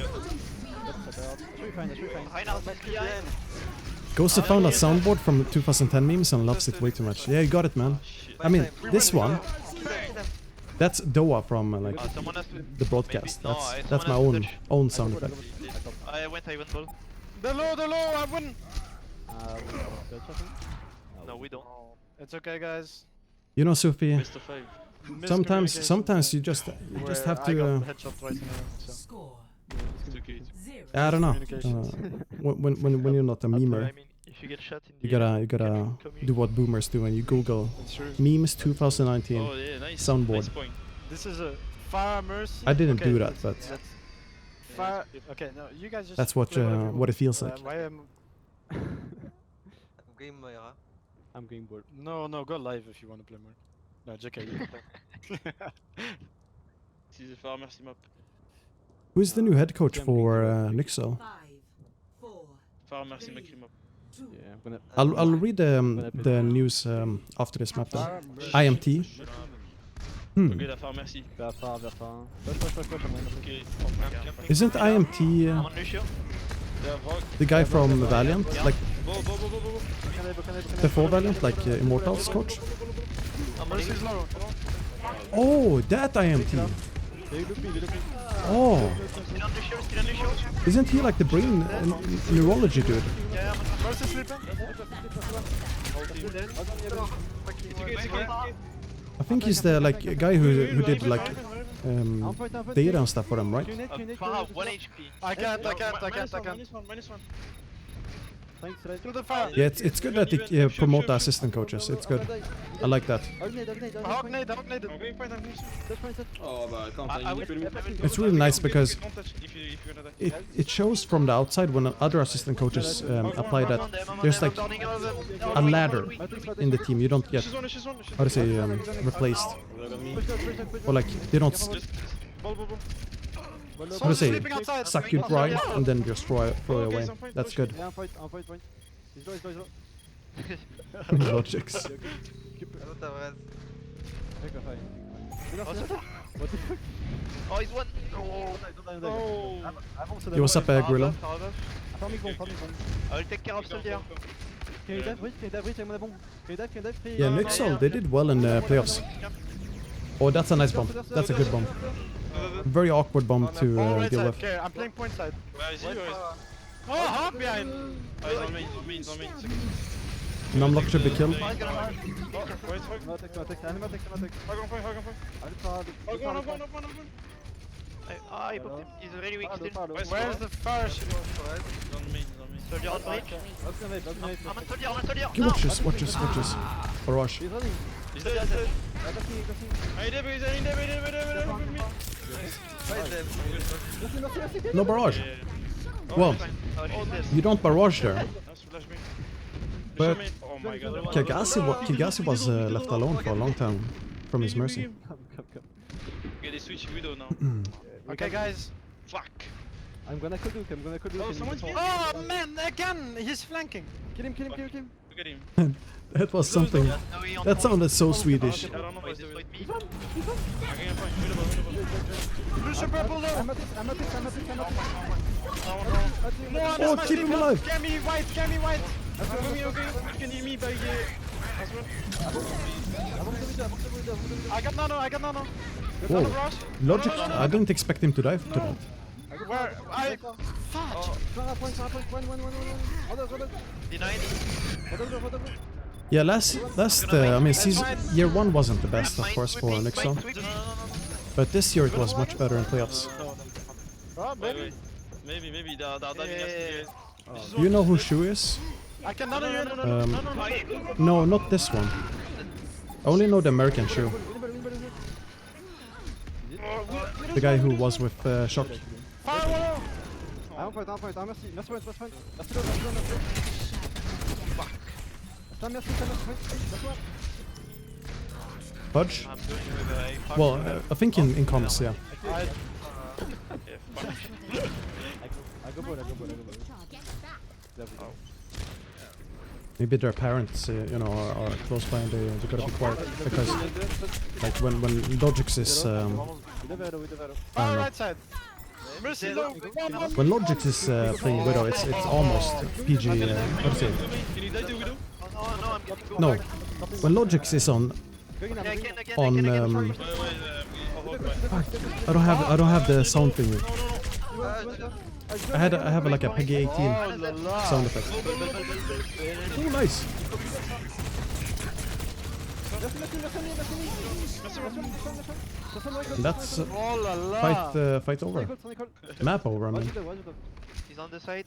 Ghost found a soundboard from 2010 memes and loves it way too much. Yeah, you got it, man. I mean, this one... That's Doa from like the broadcast. That's my own sound effect. I went ball. The low, I win! No, we don't. It's okay, guys. You know, Sophie. Sometimes you just have to. Headshot twice in a row, so. Score. I don't know. When you're not a memer, if you get shot in you gotta do what boomers do, and you Google memes 2019 soundboard. Nice. This is a Fire Mercy. I didn't do that, but Fire. Okay, no, you guys just. that's what it feels like. Why am? I'm going board. No, go live if you want to play more. No, JK. This is a pharmacy map. Who's the new head coach for Nixel? Pharmacy map. Yeah, I'll read the news after this map then. IMT. Okay, la pharmacie. Isn't IMT the guy from Valiant? Like before Valiant, like Immortals coach? Oh, that IMT. Oh. Isn't he like the brain neurology dude? I think he's the like guy who did like data and stuff for them, right? 1 HP. I can't. Yeah, it's good that they promote the assistant coaches. It's good. I like that. It's really nice because it shows from the outside when other assistant coaches apply that there's like a ladder in the team. You don't get, how to say, replaced. Or like, they don't, how to say, suck you dry and then just throw it away. That's good. Logics. Oh, he's one. Yo, what's up, Gorilla? I'll take care of Soldier. Yeah, Nixel, they did well in the playoffs. Oh, that's a nice bomb. That's a good bomb. Very awkward bomb to deal with. Okay, I'm playing point side. Where is he? Oh, hop behind! Oh, he's on me. Numlock should be killed. I popped him. He's very weak still. Where's the first? On me. Soldier on me. I'm on Soldier. Okay, watch this. Barrage. He's dead. No barrage. Well, you don't barrage there. But Kigasi was left alone for a long time from his mercy. Okay, they switch Widow now. Okay, guys. Fuck. I'm gonna Koduk, Oh, someone's oh man, again! He's flanking! Kill him. Look at him. That was something. That sounded so Swedish. I don't know what's doing. Lucian purple low! I'm at it. Oh, keep him alive! Get me white! Okay? You can hear me by I got nano! Whoa. Logic, I didn't expect him to dive to that. Where? Fuck! Denied. Yeah, last I mean, year 1 wasn't the best, of course, for Nixon. But this year it was much better in playoffs. Maybe. Maybe the diving has to Do you know who Shu is? I can nano you! No, not this one. I only know the American Shu. The guy who was with Shock. Fire! Un point, merci. Merci. Fudge? I'm doing with a Well, I think in comms, yeah. I go ball. Maybe their parents, you know, are close by and they gotta be quiet because, like, when Logix is, I don't know. Right side. Mercy low. When Logix is playing Widow, it's almost PG. What is it? Can you die to Widow? No, I'm getting go No, back. when Logix is on Again, I don't have the sound thingy. I have like a Peggy 18 sound effect. Oh, nice. That's fight over. Map over, I mean. He's on the side.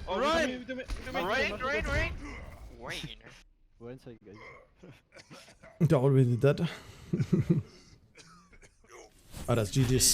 Oh, Rain! We're inside, guys. They're already dead. Oh, that's GG's.